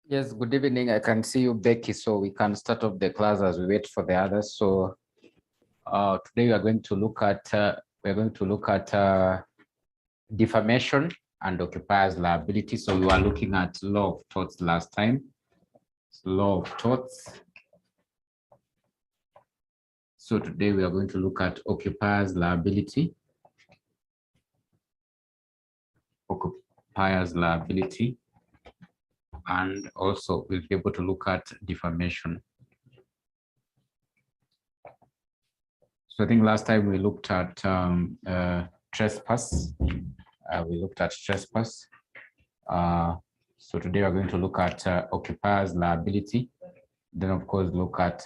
Yes, good evening. I can see you, Becky, so we can start off the class as we wait for the others. So today we are going to look at defamation and occupiers liability. So we were looking at law of torts last time. Law of torts. So today we are going to look at occupiers liability. Occupiers liability. And also we'll be able to look at defamation. So I think last time we looked at trespass. We looked at trespass. So today we're going to look at occupiers liability. Then of course look at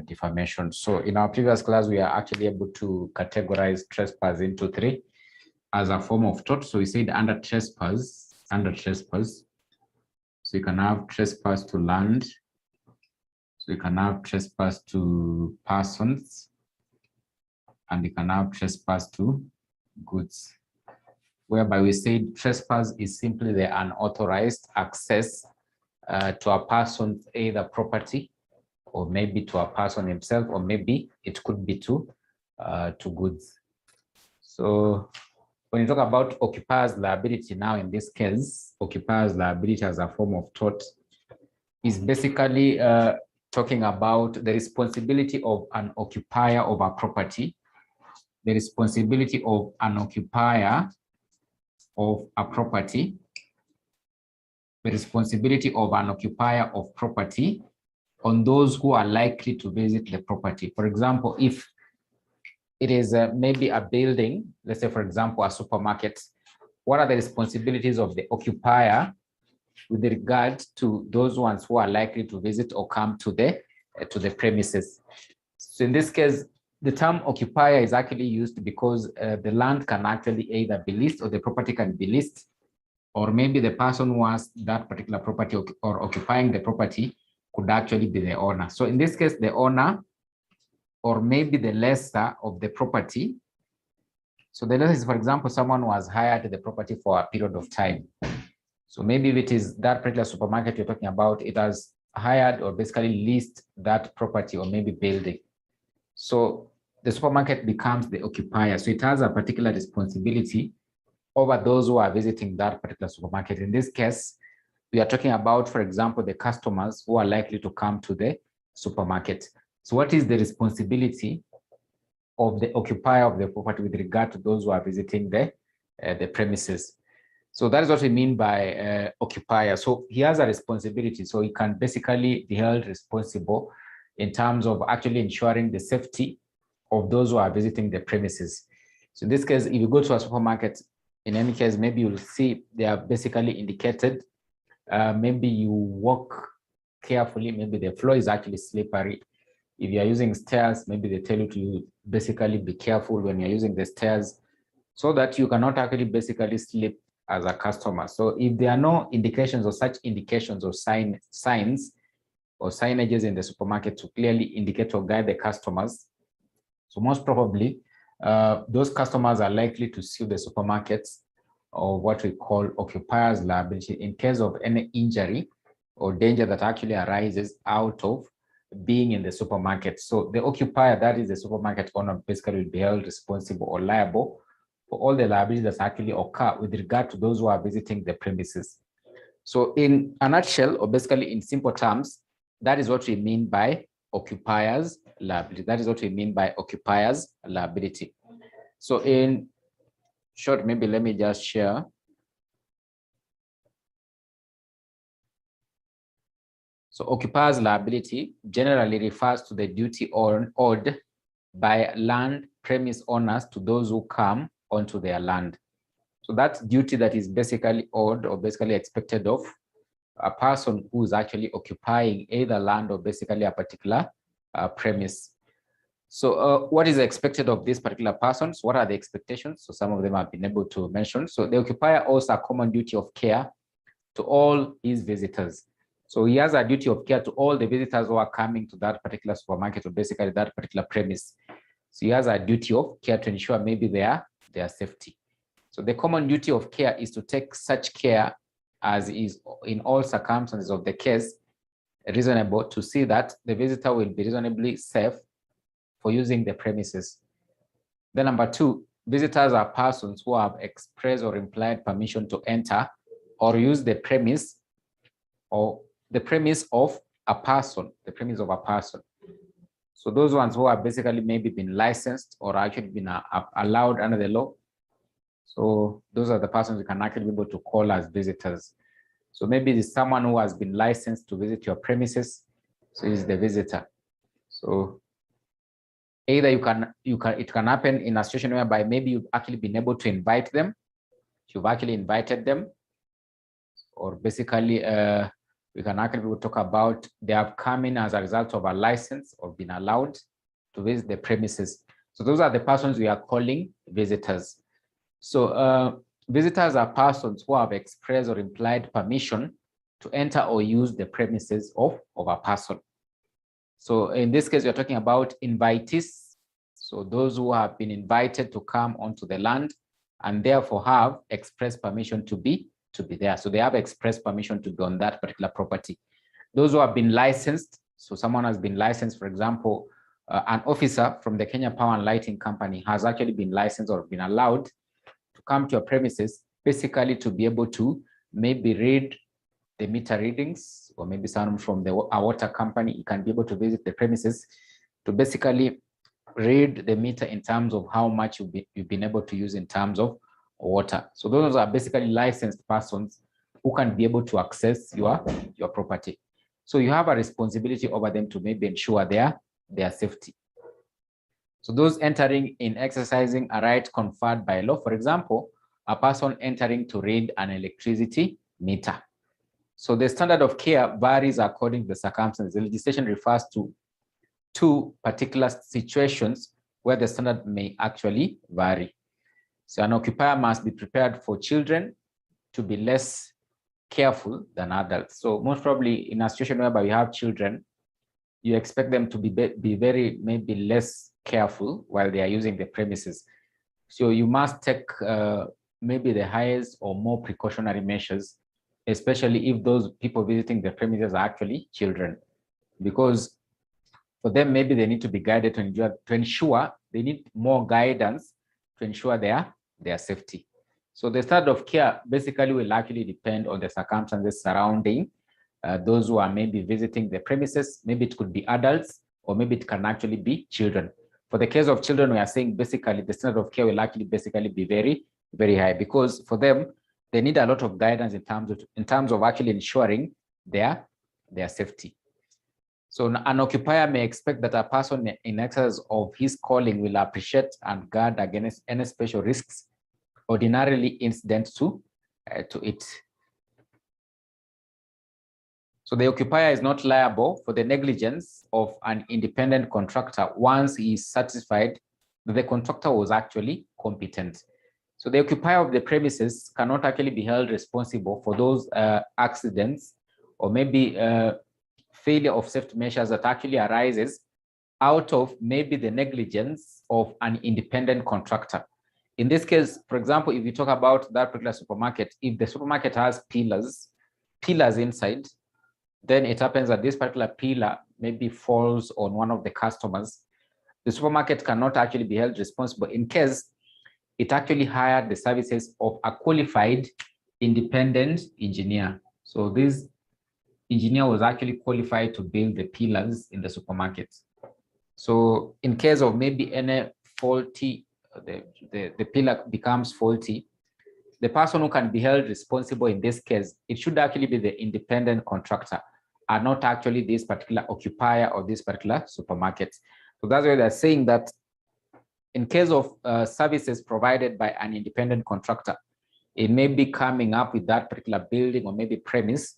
defamation. So in our previous class, we are actually able to categorize trespass into three as a form of tort. So we said under trespass, so you can have trespass to land. So you can have trespass to persons, and you can have trespass to goods, whereby we say trespass is simply the unauthorized access to a person's either property, or maybe to a person himself, or maybe it could be to goods. So when you talk about occupiers liability now, in this case, occupiers liability as a form of tort is basically talking about the responsibility of an occupier of a property, the responsibility of an occupier of a property, the responsibility of an occupier of property on those who are likely to visit the property. For example, if it is maybe a building, let's say, for example, a supermarket, what are the responsibilities of the occupier with regard to those ones who are likely to visit or come to the premises? So in this case, the term occupier is actually used because the land can actually either be leased, or the property can be leased, or maybe the person who has that particular property or occupying the property could actually be the owner. So in this case, the owner, or maybe the lessor of the property. So the lessor is, for example, someone who has hired the property for a period of time. So maybe if it is that particular supermarket you're talking about, it has hired or basically leased that property or maybe building. So the supermarket becomes the occupier. So it has a particular responsibility over those who are visiting that particular supermarket. In this case, we are talking about, for example, the customers who are likely to come to the supermarket. So what is the responsibility of the occupier of the property with regard to those who are visiting the premises? So that is what we mean by occupier. So he has a responsibility. So he can basically be held responsible in terms of actually ensuring the safety of those who are visiting the premises. So in this case, if you go to a supermarket, in any case, maybe you'll see they are basically indicated. Maybe you walk carefully, maybe the floor is actually slippery. If you are using stairs, maybe they tell you to basically be careful when you're using the stairs, so that you cannot actually basically slip as a customer. So if there are no indications or such indications or signs or signages in the supermarket to clearly indicate or guide the customers, so most probably those customers are likely to sue the supermarkets, or what we call occupiers liability, in case of any injury or danger that actually arises out of being in the supermarket. So the occupier, that is the supermarket owner, basically will be held responsible or liable for all the liabilities that actually occur with regard to those who are visiting the premises. So in a nutshell, or basically in simple terms, that is what we mean by occupiers liability. That is what we mean by occupiers liability. So in short, maybe let me just share. So occupiers liability generally refers to the duty owed by land premise owners to those who come onto their land. So that duty that is basically owed or basically expected of a person who is actually occupying either land or basically a particular premise. So what is expected of these particular persons? What are the expectations? So some of them have been able to mention. So the occupier owes a common duty of care to all his visitors. So he has a duty of care to all the visitors who are coming to that particular supermarket or basically that particular premise. So he has a duty of care to ensure maybe their safety. So the common duty of care is to take such care as is in all circumstances of the case, reasonable to see that the visitor will be reasonably safe for using the premises. Then number 2, visitors are persons who have expressed or implied permission to enter or use the premise or the premise of a person, So those ones who have basically maybe been licensed or actually been allowed under the law. So those are the persons you can actually be able to call as visitors. So maybe it's someone who has been licensed to visit your premises. So he's the visitor. So either it can happen in a situation whereby maybe you've actually been able to invite them. You've actually invited them, or basically we can actually talk about they have come in as a result of a license or been allowed to visit the premises. So those are the persons we are calling visitors. So visitors are persons who have expressed or implied permission to enter or use the premises of a person. So in this case, we're talking about invitees. So those who have been invited to come onto the land and therefore have expressed permission to be there. So they have expressed permission to be on that particular property. Those who have been licensed, so someone has been licensed, for example, an officer from the Kenya Power and Lighting Company has actually been licensed or been allowed to come to your premises, basically to be able to maybe read the meter readings, or maybe someone from a water company, you can be able to visit the premises to basically read the meter in terms of how much you've been able to use in terms of water. So those are basically licensed persons who can be able to access your property. So you have a responsibility over them to maybe ensure their safety. So those entering in exercising a right conferred by law, for example, a person entering to read an electricity meter. So the standard of care varies according to the circumstances. The legislation refers to two particular situations where the standard may actually vary. So an occupier must be prepared for children to be less careful than adults. So most probably in a situation whereby you have children, you expect them to be very maybe less careful while they are using the premises. So you must take maybe the highest or more precautionary measures, especially if those people visiting the premises are actually children, because for them, maybe they need to be guided to ensure they need more guidance to ensure their safety. So the standard of care basically will actually depend on the circumstances surrounding those who are maybe visiting the premises. Maybe it could be adults, or maybe it can actually be children. For the case of children, we are saying basically the standard of care will actually basically be very, very high, because for them, they need a lot of guidance in terms of actually ensuring their safety. So an occupier may expect that a person in excess of his calling will appreciate and guard against any special risks ordinarily incident to it. So the occupier is not liable for the negligence of an independent contractor once he is satisfied that the contractor was actually competent. So the occupier of the premises cannot actually be held responsible for those accidents or maybe failure of safety measures that actually arises out of maybe the negligence of an independent contractor. In this case, for example, if you talk about that particular supermarket, if the supermarket has pillars inside, then it happens that this particular pillar maybe falls on one of the customers. The supermarket cannot actually be held responsible in case it actually hired the services of a qualified independent engineer. So this engineer was actually qualified to build the pillars in the supermarket. So in case of maybe any faulty, the pillar becomes faulty, the person who can be held responsible in this case, it should actually be the independent contractor and not actually this particular occupier or this particular supermarket. So that's why they're saying that in case of services provided by an independent contractor, it may be coming up with that particular building or maybe premise.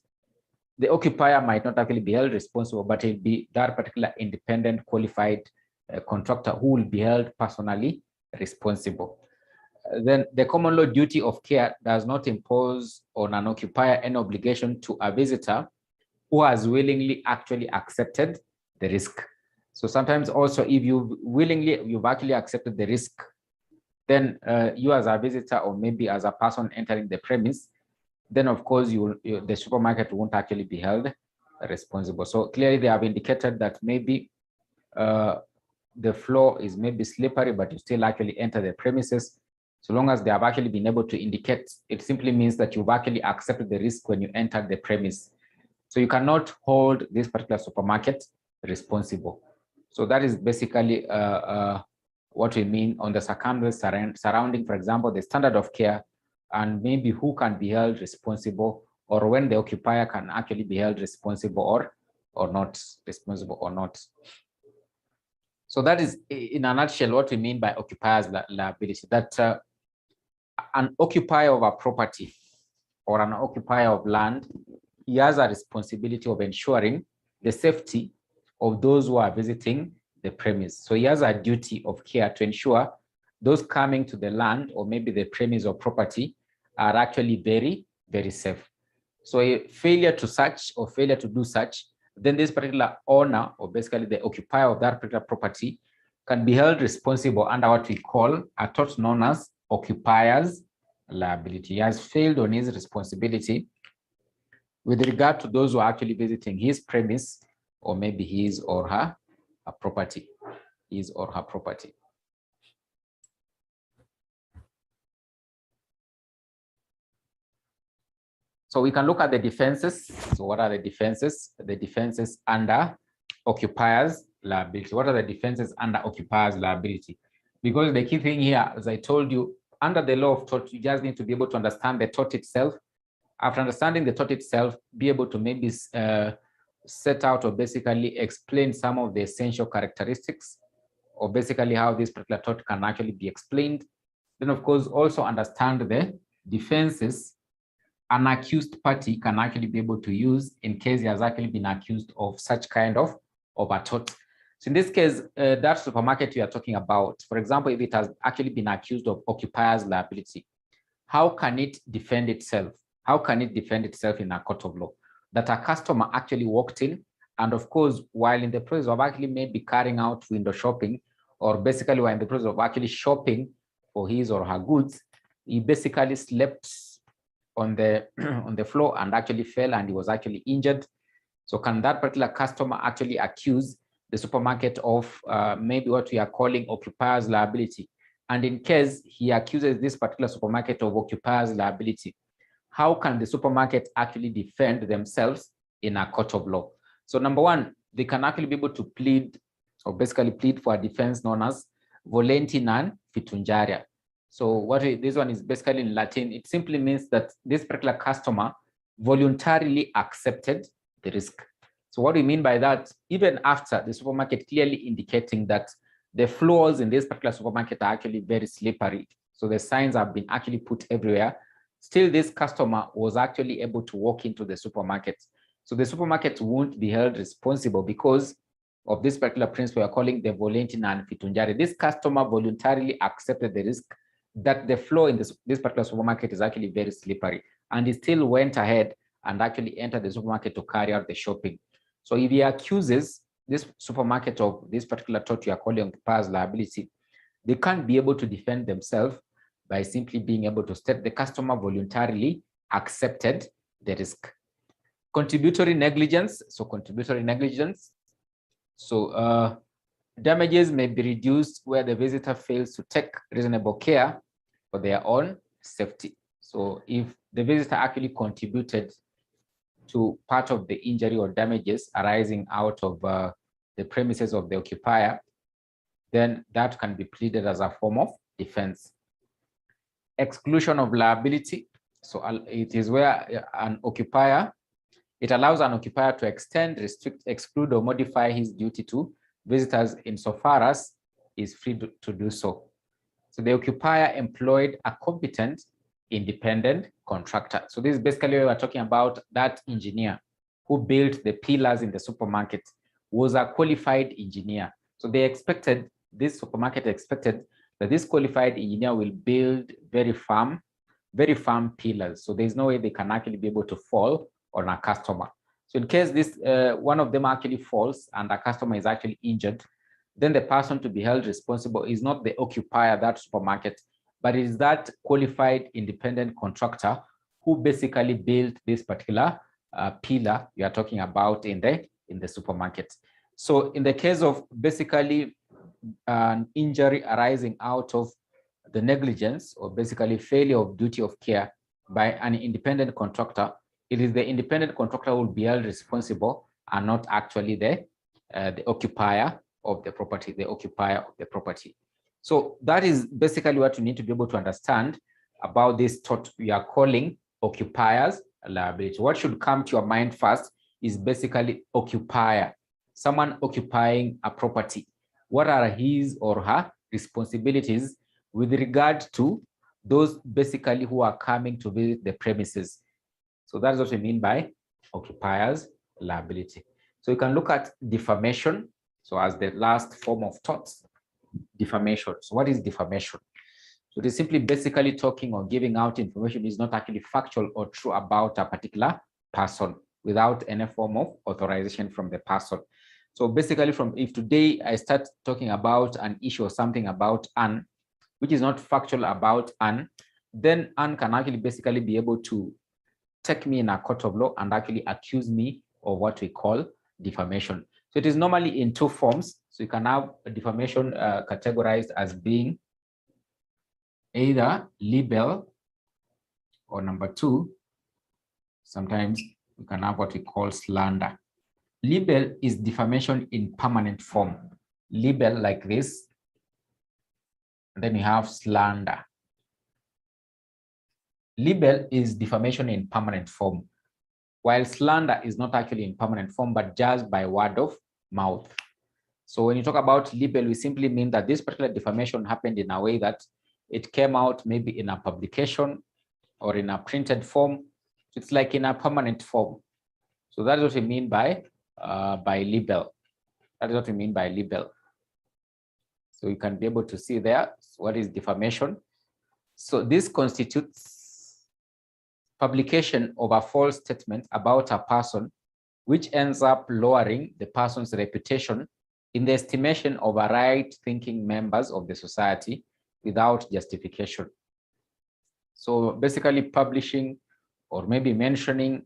The occupier might not actually be held responsible, but it'll be that particular independent qualified contractor who will be held personally responsible. Then the common law duty of care does not impose on an occupier any obligation to a visitor who has willingly actually accepted the risk. So sometimes also if you've actually accepted the risk, then you as a visitor or maybe as a person entering the premise, then of course the supermarket won't actually be held responsible. So clearly they have indicated that maybe the floor is maybe slippery, but you still actually enter the premises. So long as they have actually been able to indicate, it simply means that you've actually accepted the risk when you enter the premise. So you cannot hold this particular supermarket responsible. So that is basically what we mean on the circumstances surrounding, for example, the standard of care and maybe who can be held responsible, or when the occupier can actually be held responsible or not responsible or not. So that is in a nutshell what we mean by occupier's liability, that an occupier of a property or an occupier of land, he has a responsibility of ensuring the safety of those who are visiting the premise. So he has a duty of care to ensure those coming to the land or maybe the premise or property are actually very, very safe. So a failure to such or failure to do such, then this particular owner or basically the occupier of that particular property can be held responsible under what we call a tort known as occupier's liability. He has failed on his responsibility with regard to those who are actually visiting his premise or maybe his or her property, his or her property. So we can look at the defenses. So what are the defenses? The defenses under occupier's liability. What are the defenses under occupier's liability? Because the key thing here, as I told you, under the law of tort, you just need to be able to understand the tort itself. After understanding the tort itself, be able to maybe set out or basically explain some of the essential characteristics or basically how this particular tort can actually be explained. Then of course, also understand the defenses an accused party can actually be able to use in case he has actually been accused of such kind of a tort. So in this case, that supermarket we are talking about, for example, if it has actually been accused of occupier's liability, how can it defend itself? How can it defend itself in a court of law? That a customer actually walked in, and of course, while in the process of actually maybe carrying out window shopping, or basically while in the process of actually shopping for his or her goods, he basically slept on the floor and actually fell and he was actually injured. So can that particular customer actually accuse the supermarket of maybe what we are calling occupier's liability? And in case he accuses this particular supermarket of occupier's liability, how can the supermarket actually defend themselves in a court of law? So number one, they can actually be able to plead or basically plead for a defense known as 𝗖𝗜𝗙𝗙𝗠 and 𝗖𝗑𝐵𝗙𝗠. So what this one is basically in Latin, it simply means that this particular customer voluntarily accepted the risk. So what we mean by that, even after the supermarket clearly indicating that the floors in this particular supermarket are actually very slippery, so the signs have been actually put everywhere, still this customer was actually able to walk into the supermarket. So the supermarket won't be held responsible because of this particular principle we are calling the 𝗖𝗜𝗙𝗠 and 𝗖𝗑𝐵𝗙𝗠. This customer voluntarily accepted the risk that the floor in this particular supermarket is actually very slippery, and he still went ahead and actually entered the supermarket to carry out the shopping. So if he accuses this supermarket of this particular tort we are calling occupier's liability, they can't be able to defend themselves by simply being able to state the customer voluntarily accepted the risk. Contributory negligence. So contributory negligence. So damages may be reduced where the visitor fails to take reasonable care for their own safety. So if the visitor actually contributed to part of the injury or damages arising out of the premises of the occupier, then that can be pleaded as a form of defense. Exclusion of liability. So it is where an occupier, it allows an occupier to extend, restrict, exclude, or modify his duty to visitors insofar as is free to do so. So the occupier employed a competent independent contractor. So this is basically what we're talking about. That engineer who built the pillars in the supermarket was a qualified engineer. So they expected, this supermarket expected that this qualified engineer will build very firm pillars. So there's no way they can actually be able to fall on a customer. So in case this one of them actually falls and a customer is actually injured, then the person to be held responsible is not the occupier of that supermarket, but it is that qualified independent contractor who basically built this particular pillar you are talking about in the supermarket. So in the case of basically an injury arising out of the negligence or basically failure of duty of care by an independent contractor, it is the independent contractor who will be held responsible and not actually the occupier of the property, So that is basically what you need to be able to understand about this tort we are calling occupiers liability. What should come to your mind first is basically occupier, someone occupying a property. What are his or her responsibilities with regard to those basically who are coming to visit the premises? So that's what we mean by occupiers liability. So you can look at defamation. So as the last form of torts, defamation. So what is defamation? So it is simply basically talking or giving out information is not actually factual or true about a particular person without any form of authorization from the person. So basically, if today I start talking about an issue or something about Anne, which is not factual about Anne, then Anne can actually basically be able to take me in a court of law and actually accuse me of what we call defamation. So it is normally in two forms. So you can have a defamation categorized as being either libel or number two, sometimes we can have what we call slander. Libel is defamation in permanent form. Libel like this. And then you have slander. Libel is defamation in permanent form, while slander is not actually in permanent form, but just by word of mouth. So when you talk about libel, we simply mean that this particular defamation happened in a way that it came out maybe in a publication or in a printed form. It's like in a permanent form. So that's what we mean by libel. That is what we mean by libel. So you can be able to see there what is defamation. So this constitutes publication of a false statement about a person, which ends up lowering the person's reputation in the estimation of a right-thinking members of the society without justification. So basically publishing or maybe mentioning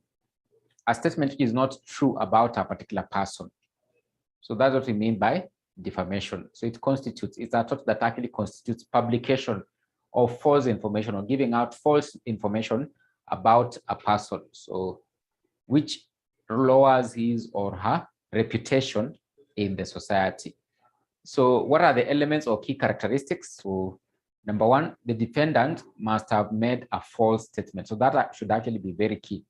a statement which is not true about a particular person. So that's what we mean by defamation. So it's a tort that actually constitutes publication of false information or giving out false information about a person. So which lowers his or her reputation in the society. So what are the elements or key characteristics? So number one, the defendant must have made a false statement. So that should actually be very key.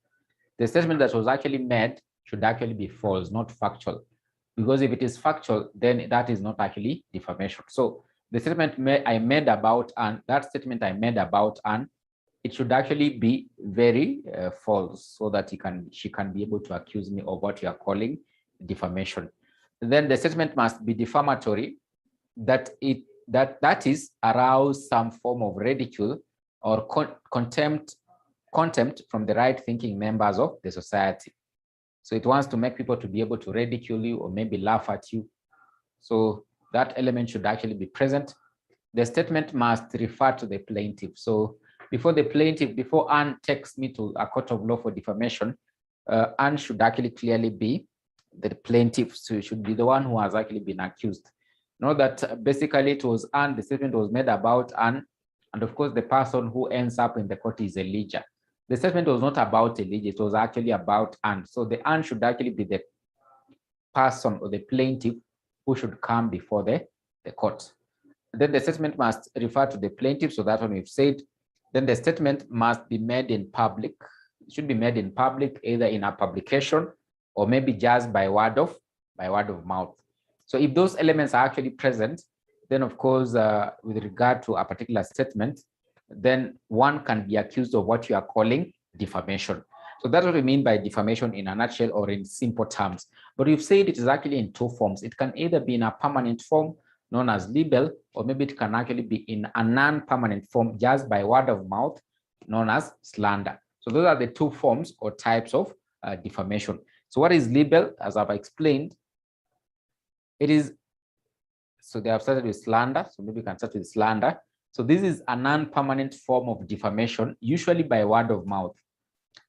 The statement that was actually made should actually be false, not factual. Because if it is factual, then that is not actually defamation. So the statement I made about Anne, that statement I made about Anne, it should actually be very false so that she can be able to accuse me of what you are calling defamation. Then the statement must be defamatory, that is arouse some form of ridicule or contempt from the right-thinking members of the society. So it wants to make people to be able to ridicule you or maybe laugh at you. So that element should actually be present. The statement must refer to the plaintiff. So before Anne takes me to a court of law for defamation, Anne should actually clearly be the plaintiff. So it should be the one who has actually been accused. Know that basically it was Anne, the statement was made about Anne, and of course the person who ends up in the court is Elijah. The statement was not about Elijah, it was actually about Anne. So the Anne should actually be the person or the plaintiff who should come before the court. Then the statement must refer to the plaintiff, so that one we've said. Then the statement must be made in public. It should be made in public, either in a publication or maybe just by word of mouth. So if those elements are actually present, then of course, with regard to a particular statement, then one can be accused of what you are calling defamation. So that's what we mean by defamation in a nutshell or in simple terms. But we've said it is actually in two forms. It can either be in a permanent form known as libel, or maybe it can actually be in a non-permanent form just by word of mouth known as slander. So those are the two forms or types of defamation. So what is libel? As I've explained, it is, so they have started with slander, so maybe we can start with slander. So this is a non-permanent form of defamation, usually by word of mouth.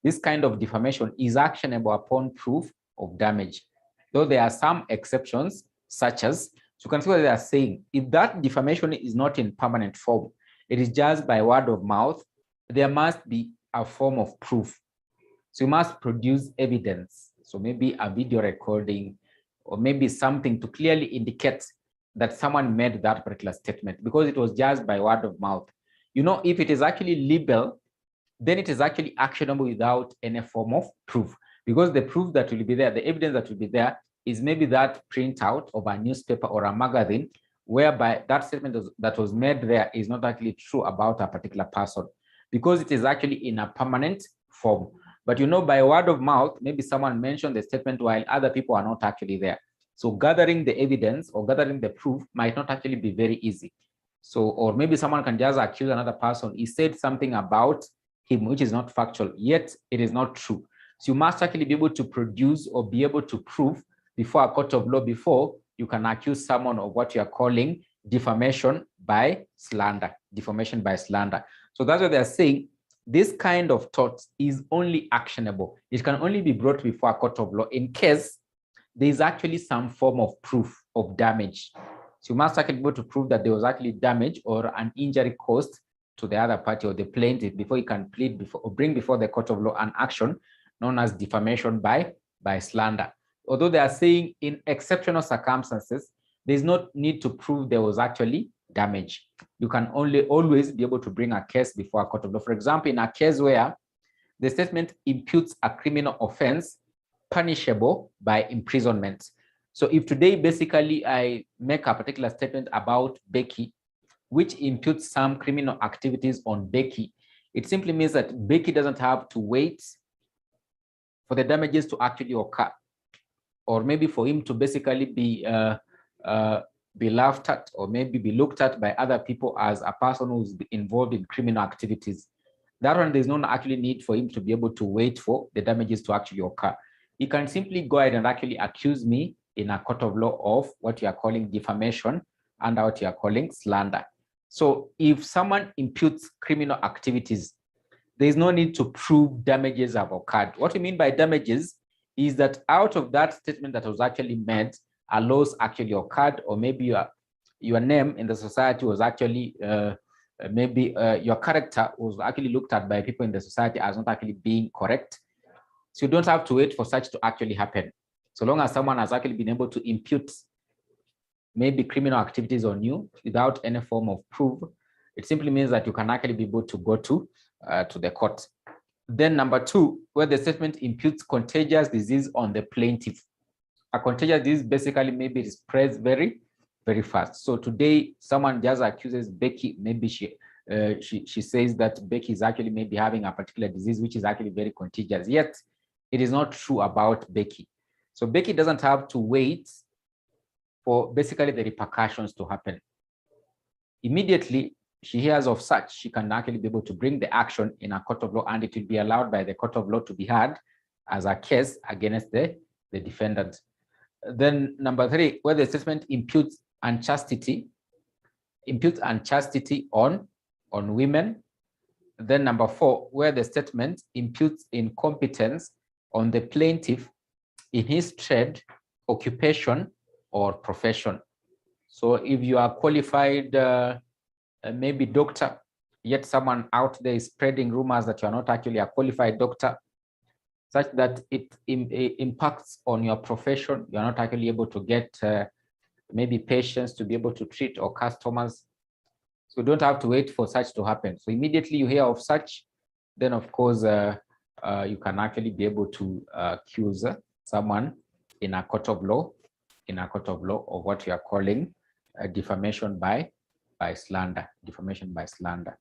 this kind of defamation is actionable upon proof of damage. Though there are some exceptions, such as, so you can see what they are saying. If that defamation is not in permanent form, it is just by word of mouth, there must be a form of proof. So you must produce evidence. So maybe a video recording, or maybe something to clearly indicate that someone made that particular statement, because it was just by word of mouth. You know, if it is actually libel, then it is actually actionable without any form of proof, because the proof that will be there, the evidence that will be there, is maybe that printout of a newspaper or a magazine, whereby that statement that was made there is not actually true about a particular person, because it is actually in a permanent form. But you know, by word of mouth, maybe someone mentioned the statement while other people are not actually there. So gathering the evidence or gathering the proof might not actually be very easy. So, or maybe someone can just accuse another person. He said something about him, which is not factual, yet it is not true. So you must actually be able to produce or be able to prove before a court of law before you can accuse someone of what you are calling defamation by slander, defamation by slander. So that's what they're saying. This kind of tort is only actionable. It can only be brought before a court of law in case there is actually some form of proof of damage. So you must actually be able to prove that there was actually damage or an injury caused to the other party or the plaintiff before you can plead before or bring before the court of law an action known as defamation by slander. Although they are saying in exceptional circumstances, there's no need to prove there was actually damage. You can always be able to bring a case before a court of law. For example, in a case where the statement imputes a criminal offense punishable by imprisonment. So if today basically I make a particular statement about Becky, which imputes some criminal activities on Becky, it simply means that Becky doesn't have to wait for the damages to actually occur, or maybe for him to basically be laughed at, or maybe be looked at by other people as a person who's involved in criminal activities. That one, there's no actually need for him to be able to wait for the damages to actually occur. He can simply go ahead and actually accuse me in a court of law of what you are calling defamation and what you are calling slander. So if someone imputes criminal activities, there is no need to prove damages have occurred. What we mean by damages is that out of that statement that was actually made, a loss actually occurred, or maybe your name in the society was actually, maybe your character was actually looked at by people in the society as not actually being correct. So you don't have to wait for such to actually happen. So long as someone has actually been able to impute maybe criminal activities on you without any form of proof, it simply means that you can actually be able to go to the court. Then number two, where the statement imputes contagious disease on the plaintiff. A contagious disease basically maybe it spreads very, very fast. So today someone just accuses Becky, maybe she says that Becky is actually maybe having a particular disease which is actually very contagious, yet it is not true about Becky. So Becky doesn't have to wait for basically the repercussions to happen. Immediately she hears of such, she can actually be able to bring the action in a court of law, and it will be allowed by the court of law to be heard as a case against the defendant. Then number three, where the statement imputes unchastity on women. Then number four, where the statement imputes incompetence on the plaintiff in his trade, occupation, or profession. So if you are qualified, maybe doctor, yet someone out there is spreading rumors that you are not actually a qualified doctor, such that it impacts on your profession, you're not actually able to get maybe patients to be able to treat, or customers. So you don't have to wait for such to happen. So immediately you hear of such, then of course you can actually be able to accuse someone in a court of law, of what you are calling defamation by slander, defamation by slander.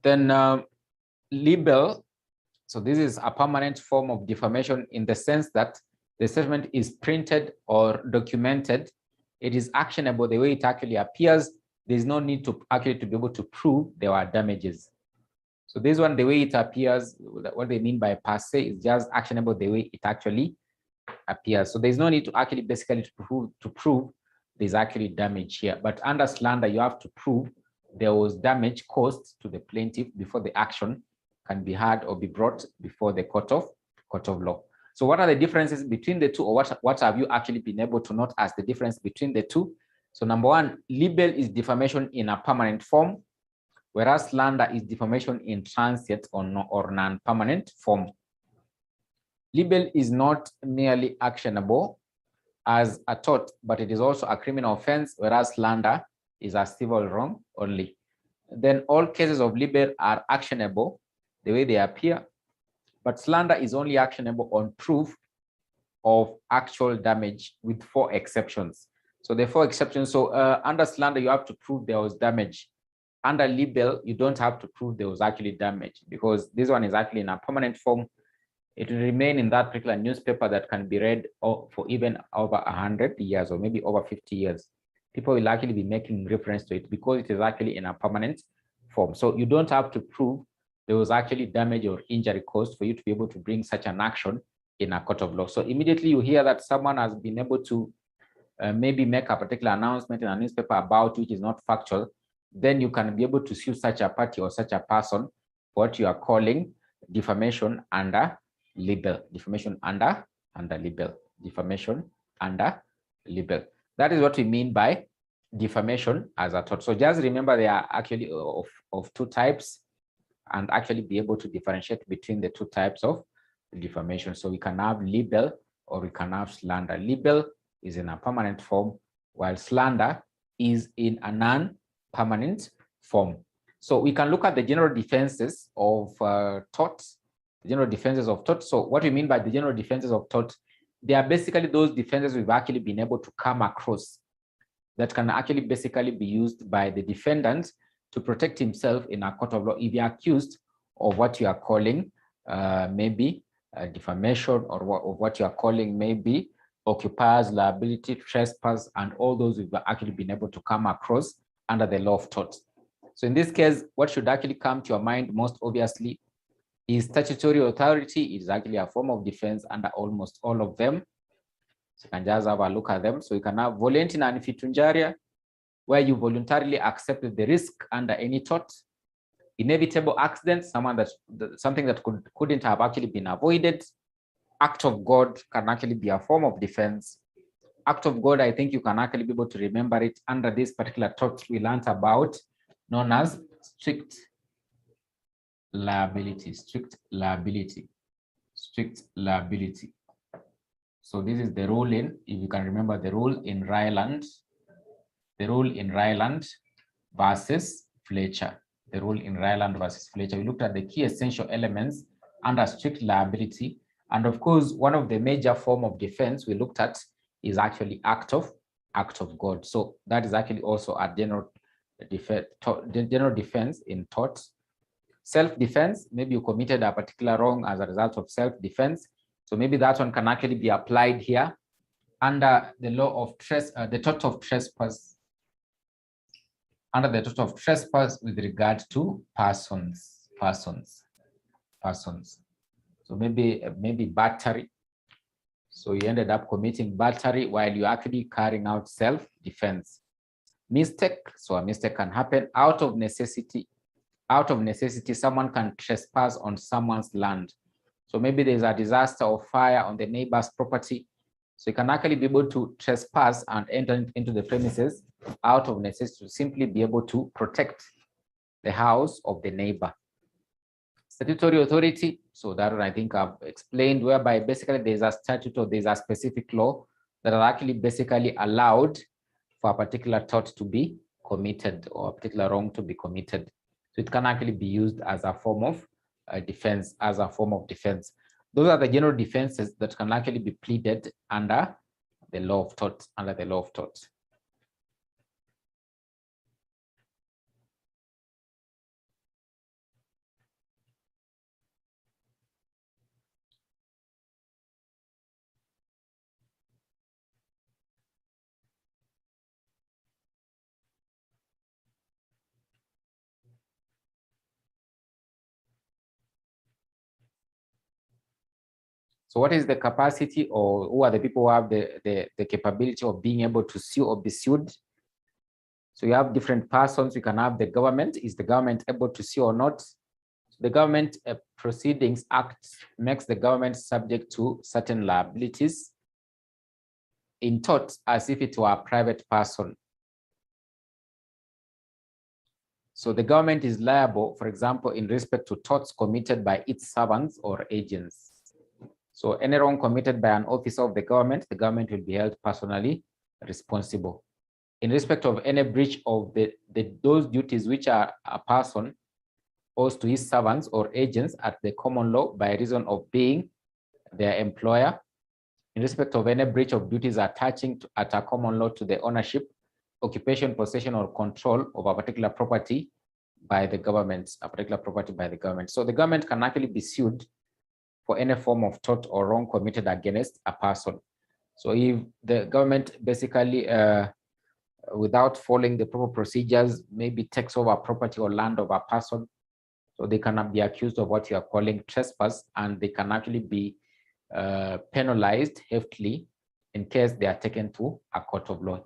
Then libel. So this is a permanent form of defamation in the sense that the statement is printed or documented. It is actionable the way it actually appears. There's no need to actually to be able to prove there are damages. So this one, the way it appears, what they mean by per se is just actionable the way it actually appears. So there's no need to actually basically to prove there's actually damage here. But under slander, you have to prove there was damage caused to the plaintiff before the action can be heard or be brought before the court of law. So what are the differences between the two, or what have you actually been able to note as the difference between the two? So number one, libel is defamation in a permanent form, whereas slander is defamation in transient or non-permanent form. Libel is not merely actionable as a tort, but it is also a criminal offense, whereas slander is a civil wrong only. Then all cases of libel are actionable the way they appear, but slander is only actionable on proof of actual damage with 4 exceptions. So the 4 exceptions, so under slander, you have to prove there was damage. Under libel, you don't have to prove there was actually damage, because this one is actually in a permanent form. It will remain in that particular newspaper that can be read for even over 100 years or maybe over 50 years. People will actually be making reference to it because it is actually in a permanent form. So you don't have to prove there was actually damage or injury caused for you to be able to bring such an action in a court of law. So immediately you hear that someone has been able to maybe make a particular announcement in a newspaper about which is not factual, then you can be able to sue such a party or such a person for what you are calling defamation under libel. Defamation under libel. Defamation under libel. That is what we mean by defamation as a tort. So just remember they are actually of 2 types, and actually be able to differentiate between the 2 types of defamation. So we can have libel or we can have slander. Libel is in a permanent form, while slander is in a non-permanent form. So we can look at the general defenses of tort. The general defenses of tort. So what we mean by the general defenses of tort, they are basically those defenses we've actually been able to come across that can actually basically be used by the defendant to protect himself in a court of law if you're accused of what you are calling maybe defamation, or what you are calling maybe occupiers, liability, trespass, and all those we've actually been able to come across under the law of tort. So in this case, what should actually come to your mind most obviously is statutory authority. It is actually a form of defense under almost all of them. So you can just have a look at them. So you can have volunteer and fitunjaria, where you voluntarily accepted the risk under any tort. Inevitable accident, something that couldn't have actually been avoided. Act of God can actually be a form of defense. Act of God, I think you can actually be able to remember it under this particular tort we learned about, known as strict liability. Strict liability. Strict liability. So this is the rule in, if you can remember the rule in Ryland, the rule in Ryland versus Fletcher. The rule in Ryland versus Fletcher. We looked at the key essential elements under strict liability. And of course, one of the major form of defense we looked at is actually act of God. So that is actually also a general defense in tort. Self-defense, maybe you committed a particular wrong as a result of self-defense. So maybe that one can actually be applied here under the law of the tort of trespass. Under the tort of trespass with regard to persons. So maybe battery. So you ended up committing battery while you're actually carrying out self-defense. Mistake. So a mistake can happen out of necessity. Out of necessity, someone can trespass on someone's land. So maybe there's a disaster or fire on the neighbor's property. So you can actually be able to trespass and enter into the premises out of necessity to simply be able to protect the house of the neighbor. Statutory authority, so that I think I've explained, whereby basically there's a statute or there's a specific law that are actually basically allowed for a particular tort to be committed or a particular wrong to be committed. So it can actually be used as a form of defense, Those are the general defenses that can actually be pleaded under the law of tort, So what is the capacity, or who are the people who have the capability of being able to sue or be sued? So you have different persons. You can have the government. Is the government able to sue or not? So The Government Proceedings Act makes the government subject to certain liabilities in tort as if it were a private person. So the government is liable, for example, in respect to torts committed by its servants or agents. So any wrong committed by an officer of the government will be held personally responsible. In respect of any breach of those duties which a person owes to his servants or agents at the common law by reason of being their employer, in respect of any breach of duties attaching at a common law to the ownership, occupation, possession, or control of a particular property by the government, So the government can actually be sued for any form of tort or wrong committed against a person. So if the government basically, without following the proper procedures, maybe takes over property or land of a person, so they cannot be accused of what you are calling trespass, and they can actually be penalized heavily in case they are taken to a court of law,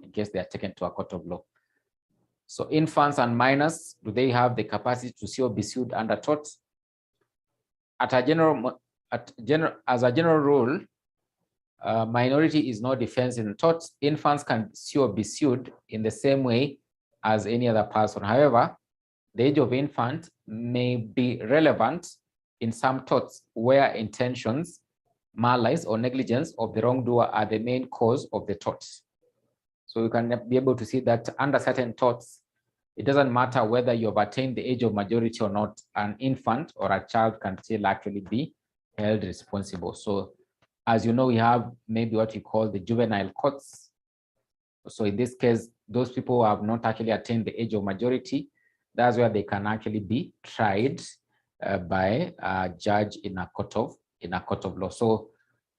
So infants and minors, do they have the capacity to sue or be sued under tort? As a general rule, minority is no defense in tort. Infants can sue or be sued in the same way as any other person. However, the age of infant may be relevant in some torts where intentions, malice, or negligence of the wrongdoer are the main cause of the torts. So you can be able to see that under certain torts, it doesn't matter whether you have attained the age of majority or not, an infant or a child can still actually be held responsible. So as you know, we have maybe what you call the juvenile courts. So in this case, those people who have not actually attained the age of majority, that's where they can actually be tried by a judge in a court of law. So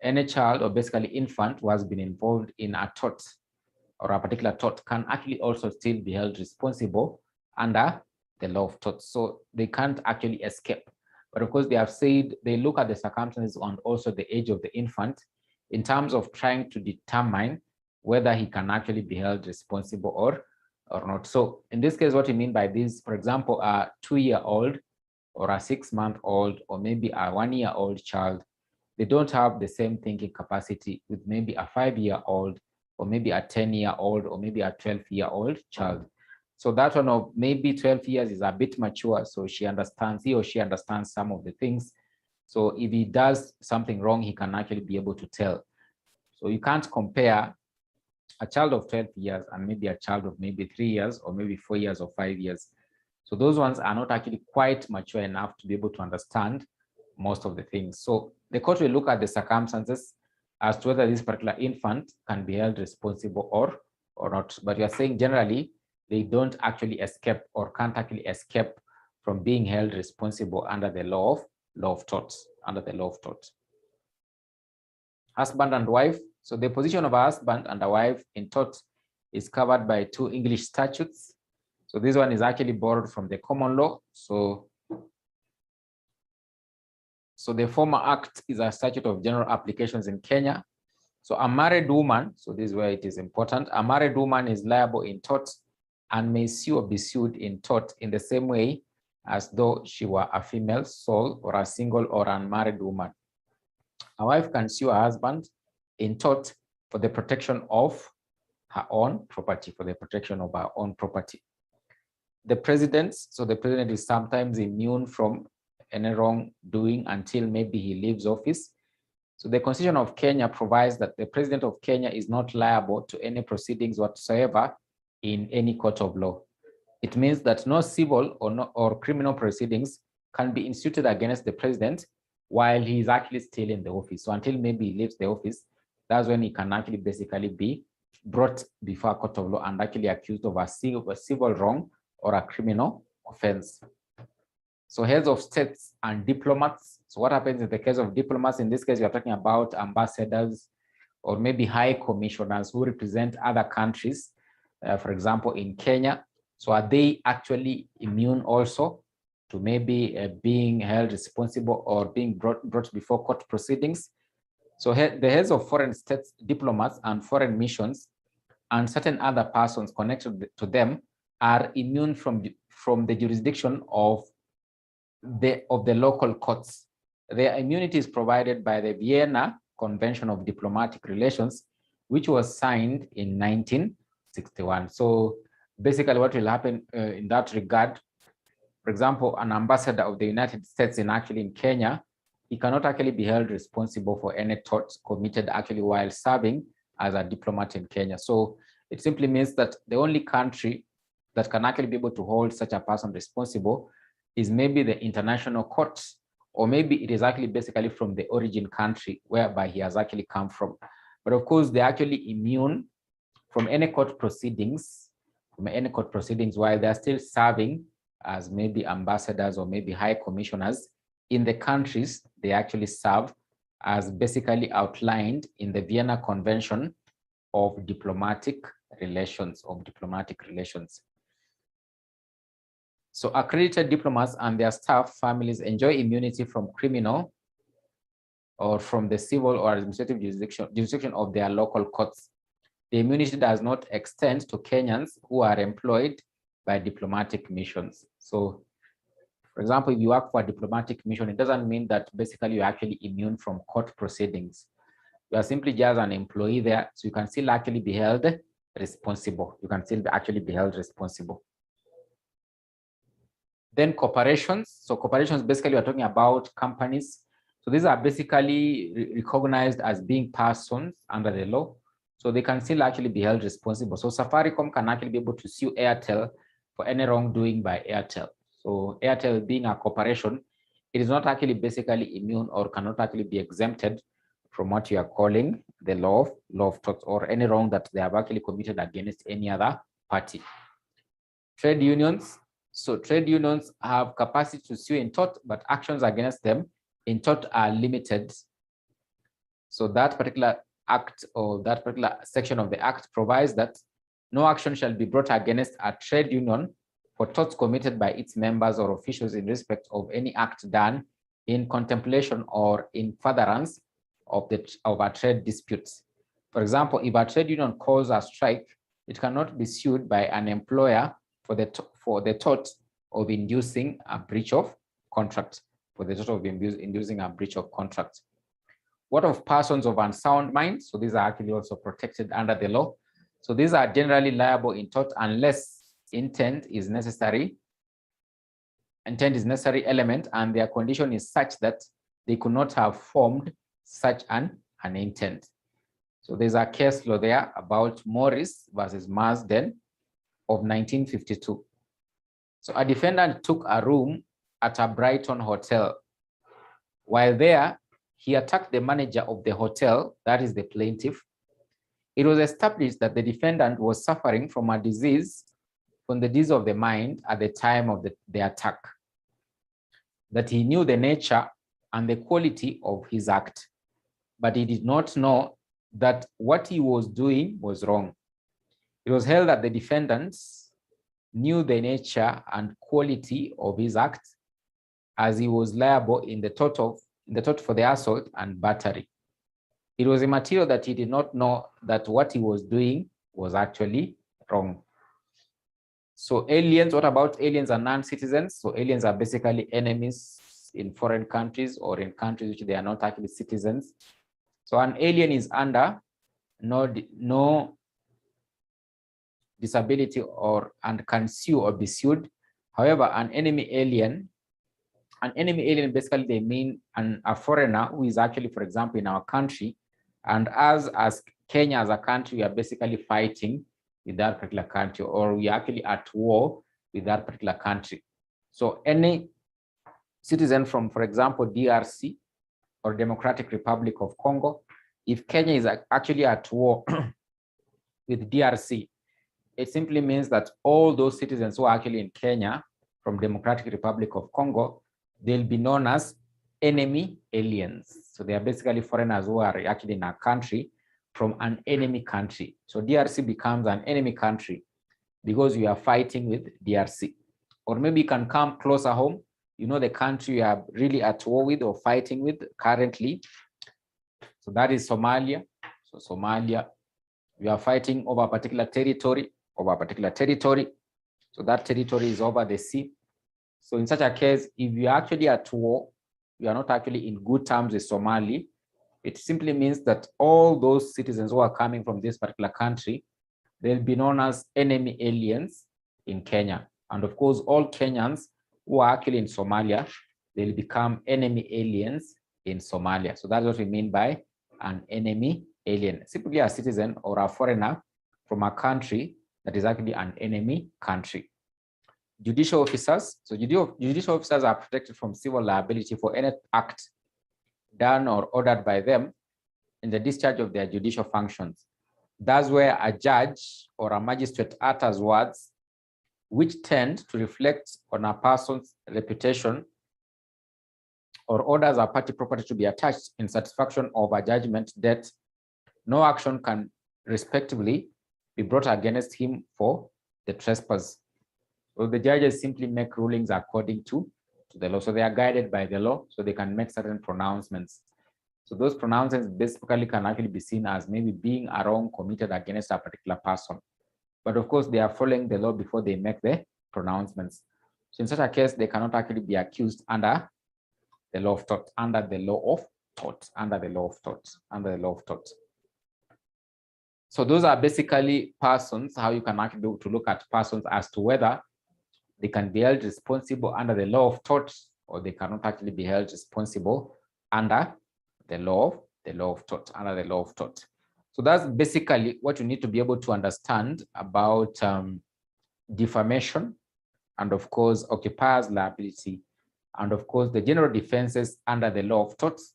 any child or basically infant who has been involved in a tort or a particular tort can actually also still be held responsible under the law of torts. So they can't actually escape. But of course, they have said they look at the circumstances and also the age of the infant in terms of trying to determine whether he can actually be held responsible or not. So in this case, what we mean by this, for example, a 2-year-old or a 6-month-old or maybe a 1-year-old child, they don't have the same thinking capacity with maybe a 5-year-old or maybe a 10-year-old or maybe a 12-year-old child. So that one of maybe 12 years is a bit mature, so he or she understands some of the things. So if he does something wrong, he can actually be able to tell. So you can't compare a child of 12 years and maybe a child of maybe 3 years or maybe 4 years or 5 years. So those ones are not actually quite mature enough to be able to understand most of the things. So the court will look at the circumstances as to whether this particular infant can be held responsible or not. But you are saying generally, they don't actually escape or can't actually escape from being held responsible under the law of torts, Husband and wife. So the position of a husband and a wife in tort is covered by 2 English statutes. So this one is actually borrowed from the common law. So the former act is a statute of general applications in Kenya. So a married woman, so this is where it is important, a married woman is liable in tort and may sue or be sued in tort in the same way as though she were a female sole or a single or unmarried woman. A wife can sue her husband in tort for the protection of her own property, The president, so the president is sometimes immune from any wrongdoing until maybe he leaves office. So the Constitution of Kenya provides that the president of Kenya is not liable to any proceedings whatsoever in any court of law. It means that no civil or criminal proceedings can be instituted against the president while he is actually still in the office. So until maybe he leaves the office, that's when he can actually basically be brought before a court of law and actually accused of a civil wrong or a criminal offense. So heads of states and diplomats. So what happens in the case of diplomats? In this case, we are talking about ambassadors or maybe high commissioners who represent other countries. For example, in Kenya. So are they actually immune also to maybe being held responsible or being brought before court proceedings? So the heads of foreign states, diplomats and foreign missions and certain other persons connected to them are immune from the jurisdiction of of the local courts. Their immunity is provided by the Vienna Convention of Diplomatic Relations, which was signed in 1961. So basically what will happen in that regard, for example, an ambassador of the United States in Kenya, he cannot actually be held responsible for any torts committed actually while serving as a diplomat in Kenya. So it simply means that the only country that can actually be able to hold such a person responsible is maybe the international courts, or maybe it is actually basically from the origin country whereby he has actually come from. But of course, they're actually immune from any court proceedings, while they're still serving as maybe ambassadors or maybe high commissioners in the countries they actually serve, as basically outlined in the Vienna Convention of Diplomatic Relations. So accredited diplomats and their staff families enjoy immunity from criminal or from the civil or administrative jurisdiction of their local courts. The immunity does not extend to Kenyans who are employed by diplomatic missions. So, for example, if you work for a diplomatic mission, it doesn't mean that basically you're actually immune from court proceedings. You are simply just an employee there, so you can still actually be held responsible. Then corporations. So corporations, basically we're talking about companies. So these are basically recognized as being persons under the law. So they can still actually be held responsible. So Safaricom can actually be able to sue Airtel for any wrongdoing by Airtel. So Airtel being a corporation, it is not actually basically immune or cannot actually be exempted from what you are calling the law of torts or any wrong that they have actually committed against any other party. Trade unions. So trade unions have capacity to sue in tort, but actions against them in tort are limited. So that particular act or that particular section of the act provides that no action shall be brought against a trade union for torts committed by its members or officials in respect of any act done in contemplation or in furtherance of a trade disputes. For example, if a trade union calls a strike, it cannot be sued by an employer for the tort of inducing a breach of contract. What of persons of unsound mind? So these are actually also protected under the law. So these are generally liable in tort unless intent is necessary element, and their condition is such that they could not have formed such an intent. So there's a case law there about Morris versus Marsden of 1952. So a defendant took a room at a Brighton hotel. While there, he attacked the manager of the hotel, that is the plaintiff. It was established that the defendant was suffering from a disease, from the disease of the mind at the time of the attack, that he knew the nature and the quality of his act, but he did not know that what he was doing was wrong. It was held that the defendant knew the nature and quality of his act, as he was liable in the tort for the assault and battery. It was immaterial that he did not know that what he was doing was actually wrong. So aliens, what about aliens and non-citizens? So aliens are basically enemies in foreign countries or in countries which they are not actually citizens. So an alien is under no disability and can sue or be sued. However, an enemy alien basically they mean a foreigner who is actually, for example, in our country, and as Kenya as a country, we are basically fighting with that particular country, or we are actually at war with that particular country. So any citizen from, for example, DRC or Democratic Republic of Congo, if Kenya is actually at war with DRC, it simply means that all those citizens who are actually in Kenya from Democratic Republic of Congo, they'll be known as enemy aliens. So they are basically foreigners who are actually in a country from an enemy country. So DRC becomes an enemy country because we are fighting with DRC. Or maybe you can come closer home. You know the country you are really at war with or fighting with currently. So that is Somalia. So Somalia, we are fighting over a particular territory, So that territory is over the sea. So in such a case, if you're actually at war, you are not actually in good terms with Somali, it simply means that all those citizens who are coming from this particular country, they'll be known as enemy aliens in Kenya. And of course, all Kenyans who are actually in Somalia, they'll become enemy aliens in Somalia. So that's what we mean by an enemy alien, simply a citizen or a foreigner from a country that is actually an enemy country. Judicial officers. So judicial officers are protected from civil liability for any act done or ordered by them in the discharge of their judicial functions. That's where a judge or a magistrate utters words which tend to reflect on a person's reputation or orders a party property to be attached in satisfaction of a judgment that no action can respectively be brought against him for the trespass. So the judges simply make rulings according to the law. So they are guided by the law, so they can make certain pronouncements. So those pronouncements basically can actually be seen as maybe being a wrong committed against a particular person. But of course, they are following the law before they make the pronouncements. So in such a case, they cannot actually be accused under the law of tort, under the law of tort, under the law of tort, under the law of tort. So those are basically persons, how you can actually do to look at persons as to whether they can be held responsible under the law of tort, or they cannot actually be held responsible under the law of tort, under the law of tort. So that's basically what you need to be able to understand about defamation, and of course, occupier's liability, and of course, the general defenses under the law of torts,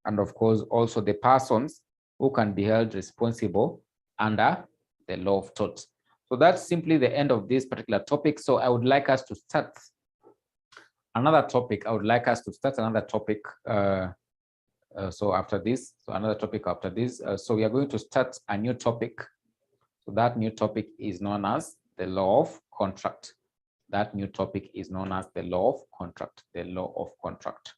and of course, also the persons who can be held responsible under the law of torts. So that's simply the end of this particular topic. So I would like us to start another topic. So after this, so another topic after this. So we are going to start a new topic. So that new topic is known as the law of contract. That new topic is known as the law of contract, the law of contract.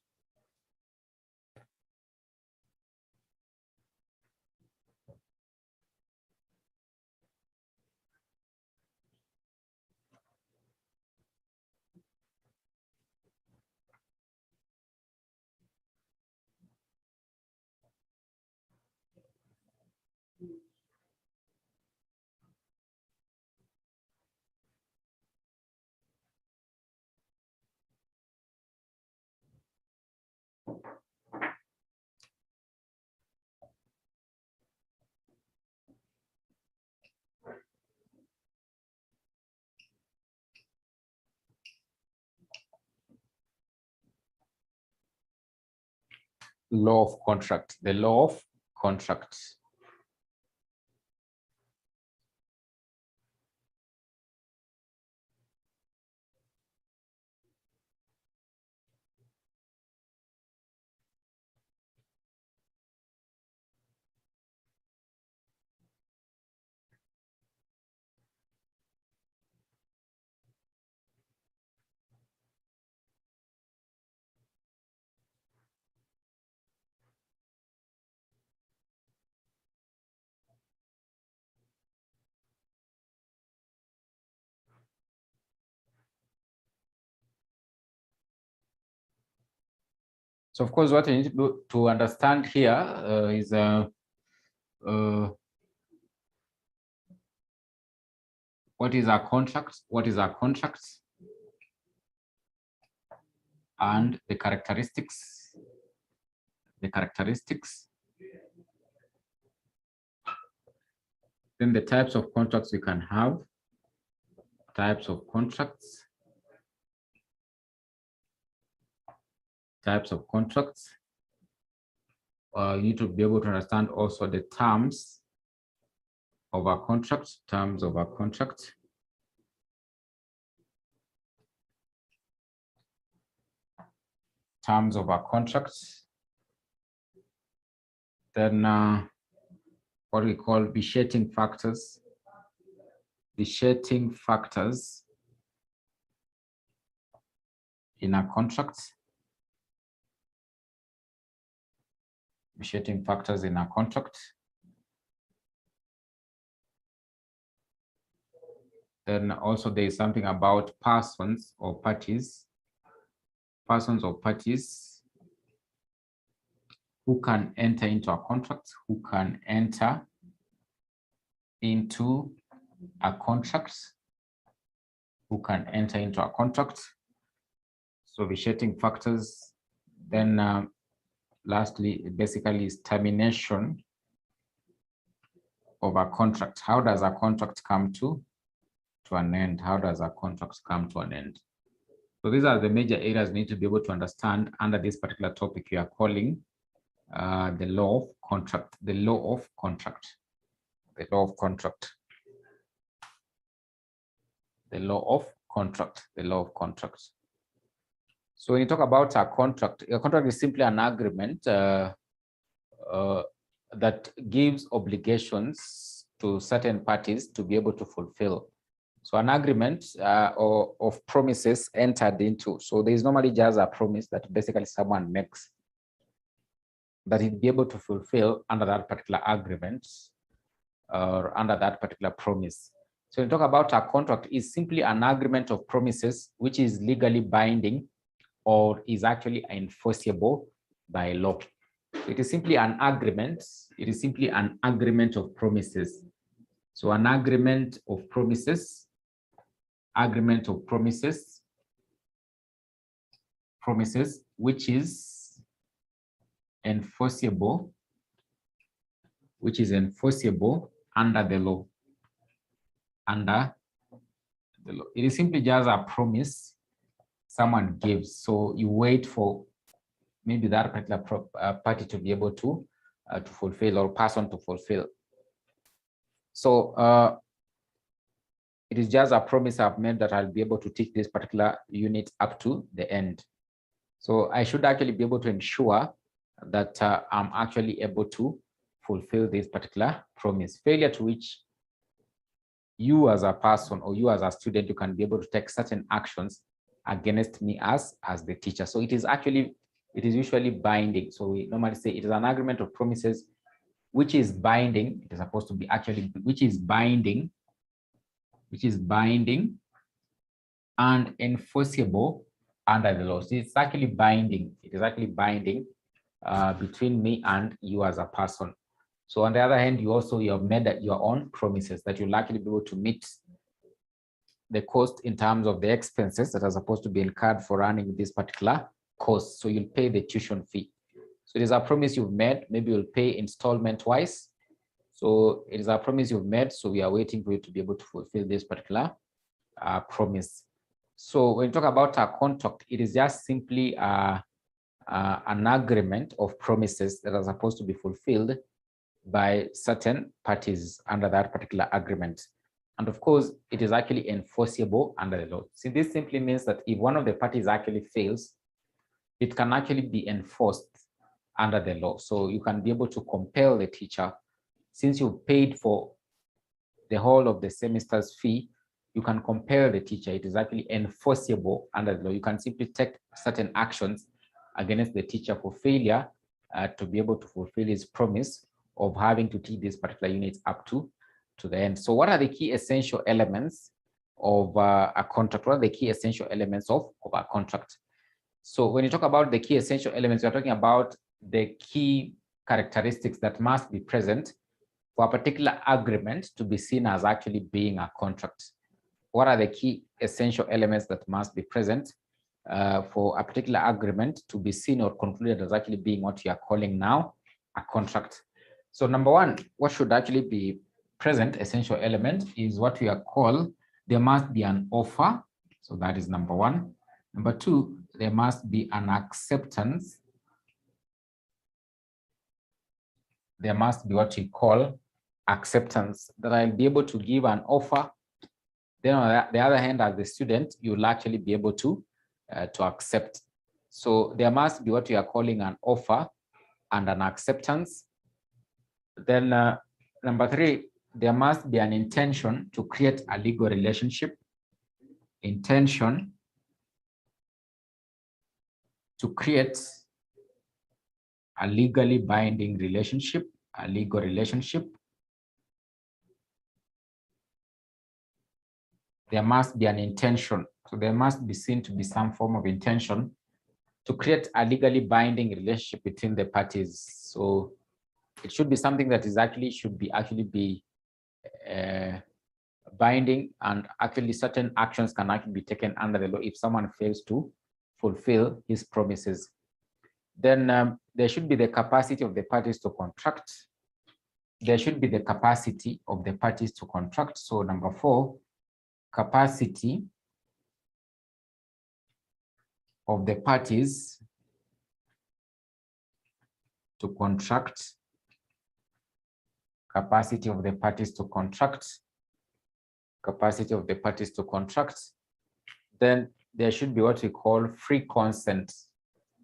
Law of contract, the law of contract. So of course, what you need to understand here is what is a contract, and the characteristics, then the types of contracts you can have, types of contracts, you need to be able to understand also the terms of a contract, then what we call vitiating factors, in a contract, Then also there is something about persons or parties persons or parties who can enter into a contract, who can enter into a contract, who can enter into a contract. So vitiating factors. Then lastly, basically is termination of a contract. How does a contract come to an end? How does a contract come to an end? So these are the major areas you need to be able to understand under this particular topic we are calling the law of contract, the law of contract, the law of contract, the law of contract, the law of contract. So when you talk about a contract is simply an agreement that gives obligations to certain parties to be able to fulfill. So an agreement of promises entered into. So there is normally just a promise that basically someone makes that he'd be able to fulfill under that particular agreement or under that particular promise. So when you talk about a contract, is simply an agreement of promises which is legally binding or is actually enforceable by law. It is simply an agreement. It is simply an agreement of promises. So an agreement of promises, which is enforceable, under the law. It is simply just a promise someone gives. So you wait for maybe that particular party to be able to fulfill, or person to fulfill. So it is just a promise I've made that I'll be able to teach this particular unit up to the end. So I should actually be able to ensure that I'm actually able to fulfill this particular promise. Failure to which you as a person or you as a student, you can be able to take certain actions against me as the teacher. So it is usually binding. So we normally say it is an agreement of promises which is binding. It is supposed to be actually which is binding and enforceable under the law. So it's actually binding. It is actually binding between me and you as a person. So on the other hand, you have made that your own promises that you'll actually be able to meet the cost in terms of the expenses that are supposed to be incurred for running this particular course. So you'll pay the tuition fee. So it is a promise you've made. Maybe you'll pay installment wise. So it is a promise you've made. So we are waiting for you to be able to fulfill this particular promise. So when you talk about a contract, it is just simply an agreement of promises that are supposed to be fulfilled by certain parties under that particular agreement. And of course, it is actually enforceable under the law. See, this simply means that if one of the parties actually fails, it can actually be enforced under the law. So you can be able to compel the teacher, since you paid for the whole of the semester's fee, you can compel the teacher. It is actually enforceable under the law. You can simply take certain actions against the teacher for failure to be able to fulfill his promise of having to teach this particular unit up to the end. So what are the key essential elements of a contract? What are the key essential elements of a contract? So when you talk about the key essential elements, we're talking about the key characteristics that must be present for a particular agreement to be seen as actually being a contract. What are the key essential elements that must be present for a particular agreement to be seen or concluded as actually being what you are calling now a contract? So number one, what should actually be present essential element is what we are called, there must be an offer. So that is number one. Number two, there must be an acceptance. There must be what we call acceptance, that I'll be able to give an offer. Then on the other hand, as the student, you'll actually be able to accept. So there must be what we are calling an offer and an acceptance. Then number three, there must be an intention to create a legal relationship. Intention to create a legally binding relationship, a legal relationship. There must be an intention. So there must be seen to be some form of intention to create a legally binding relationship between the parties. So it should be something that is actually binding, and actually certain actions can actually be taken under the law if someone fails to fulfill his promises. Then there should be the capacity of the parties to contract. There should be the capacity of the parties to contract. So number 4, capacity of the parties to contract. Capacity of the parties to contract. Capacity of the parties to contract. Then there should be what we call free consent,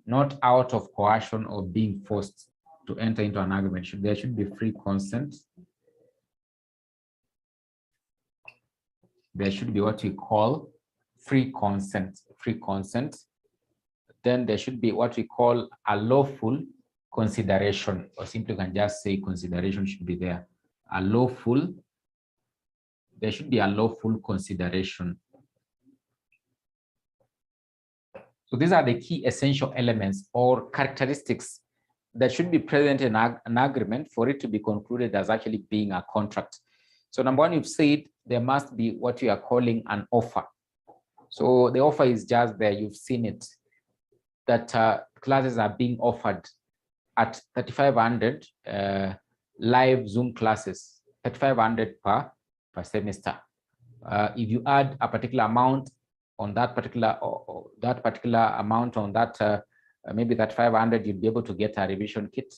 not out of coercion or being forced to enter into an agreement. There should be free consent. There should be what we call free consent. Free consent. Then there should be what we call a lawful consideration, or simply can just say consideration should be there. A lawful. There should be a lawful consideration. So these are the key essential elements or characteristics that should be present in an agreement for it to be concluded as actually being a contract. So number 1, you've said there must be what you are calling an offer. So the offer is just there, you've seen it, that classes are being offered at 3,500 live Zoom classes, 3,500 per semester. If you add a particular amount on that particular amount on that, maybe that 500, you'll be able to get a revision kit.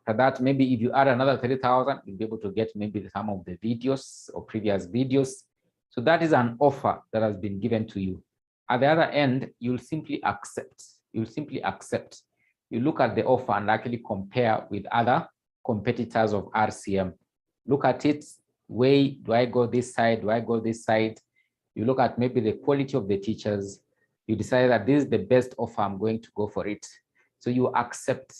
For that, maybe if you add another 3,000, you'll be able to get maybe some of the videos or previous videos. So that is an offer that has been given to you. At the other end, you'll simply accept. You'll simply accept. You look at the offer and actually compare with other competitors of RCM. Look at it, weigh, do I go this side? Do I go this side? You look at maybe the quality of the teachers. You decide that this is the best offer, I'm going to go for it. So you accept.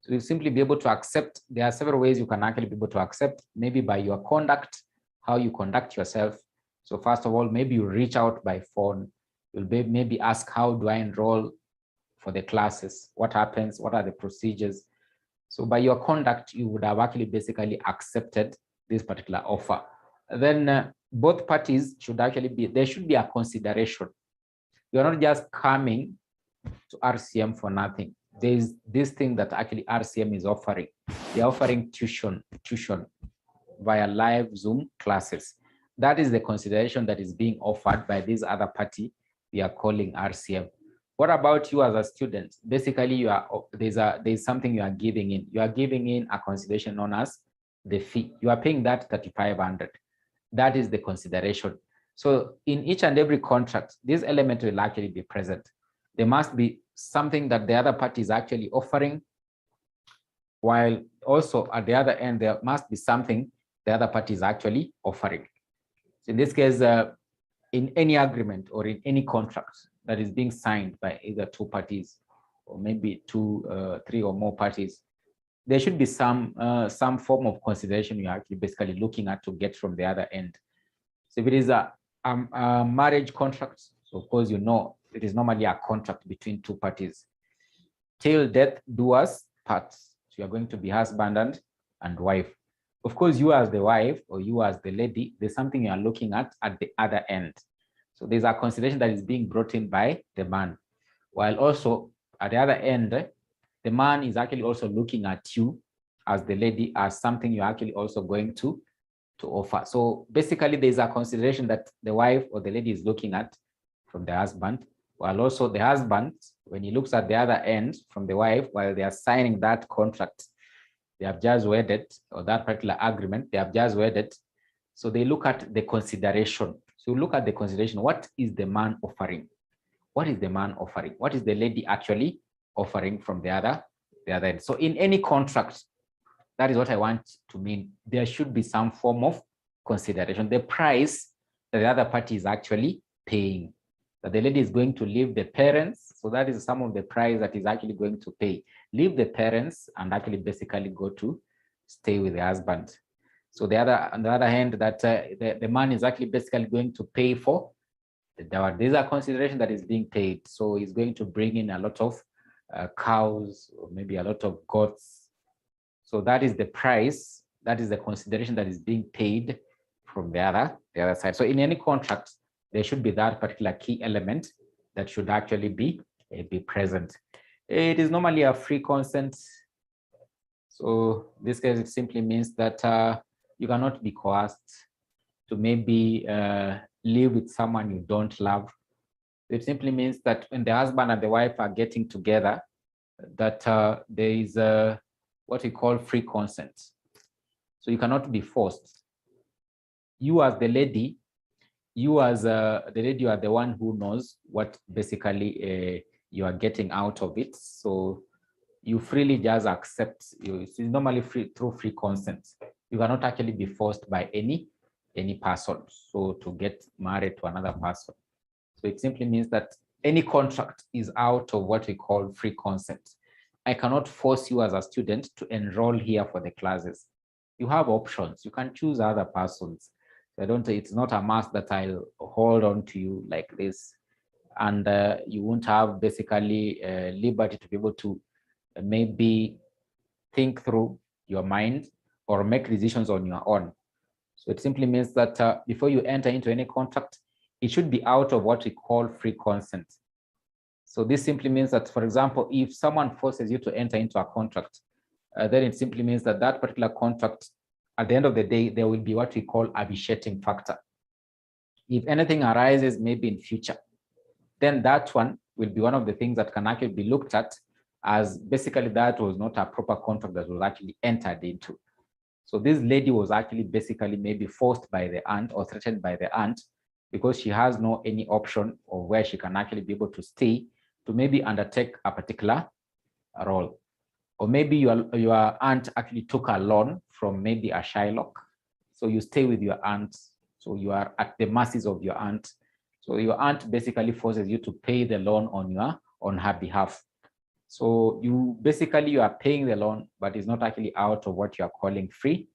So you simply be able to accept. There are several ways you can actually be able to accept, maybe by your conduct, how you conduct yourself. So first of all, maybe you reach out by phone. You'll maybe ask, how do I enroll for the classes? What happens? What are the procedures? So by your conduct, you would have actually basically accepted this particular offer. Then both parties should actually be, there should be a consideration. You're not just coming to RCM for nothing. There's this thing that actually RCM is offering. They're offering tuition via live Zoom classes. That is the consideration that is being offered by this other party we are calling RCM. What about you as a student? Basically, you are there's something you are giving in. You are giving in a consideration known as the fee. You are paying that 3,500. That is the consideration. So in each and every contract, this element will actually be present. There must be something that the other party is actually offering, while also at the other end, there must be something the other party is actually offering. So in this case, in any agreement or in any contract that is being signed by either two parties or maybe two, 3 or more parties, there should be some form of consideration you're actually basically looking at to get from the other end. So if it is a marriage contract, so of course, you know, it is normally a contract between two parties. Till death do us part. So you're going to be husband and wife. Of course, you as the wife or you as the lady, there's something you are looking at the other end. So there's a consideration that is being brought in by the man, while also at the other end, the man is actually also looking at you as the lady as something you're actually also going to offer. So basically, there's a consideration that the wife or the lady is looking at from the husband, while also the husband, when he looks at the other end from the wife, while they are signing that contract, they have just wedded, or that particular agreement, they have just wedded. So they look at the consideration. So look at the consideration. What is the man offering? What is the man offering? What is the lady actually offering from the other end? So in any contract, that is what I want to mean. There should be some form of consideration. The price that the other party is actually paying. That the lady is going to leave the parents. So that is some of the price that is actually going to pay. Leave the parents and actually basically go to stay with the husband. So on the other hand, that the man is actually basically going to pay for There's a consideration that is being paid. So he's going to bring in a lot of cows, or maybe a lot of goats. So that is the price, that is the consideration that is being paid from the other side. So in any contract, there should be that particular key element that should actually be present. It is normally a free consent. So this case, it simply means that you cannot be coerced to maybe live with someone you don't love. It simply means that when the husband and the wife are getting together, that there is what we call free consent. So you cannot be forced. You as the lady, you as the lady, you are the one who knows what basically you are getting out of it. So you freely just accept. It's normally through free consent. You cannot actually be forced by any person, so to get married to another person. So it simply means that any contract is out of what we call free consent. I cannot force you as a student to enroll here for the classes. You have options. You can choose other persons. So it's not a must that I'll hold on to you like this. And you won't have basically liberty to be able to maybe think through your mind or make decisions on your own. So it simply means that before you enter into any contract, it should be out of what we call free consent. So this simply means that, for example, if someone forces you to enter into a contract, then it simply means that that particular contract, at the end of the day, there will be what we call a vitiating factor. If anything arises maybe in future, then that one will be one of the things that can actually be looked at as basically that was not a proper contract that was actually entered into. So this lady was actually basically maybe forced by the aunt or threatened by the aunt because she has no any option of where she can actually be able to stay to maybe undertake a particular role. Or maybe your aunt actually took a loan from maybe a Shylock. So you stay with your aunt. So you are at the mercies of your aunt. So your aunt basically forces you to pay the loan on her behalf. So you are paying the loan, but it's not actually out of what you are calling free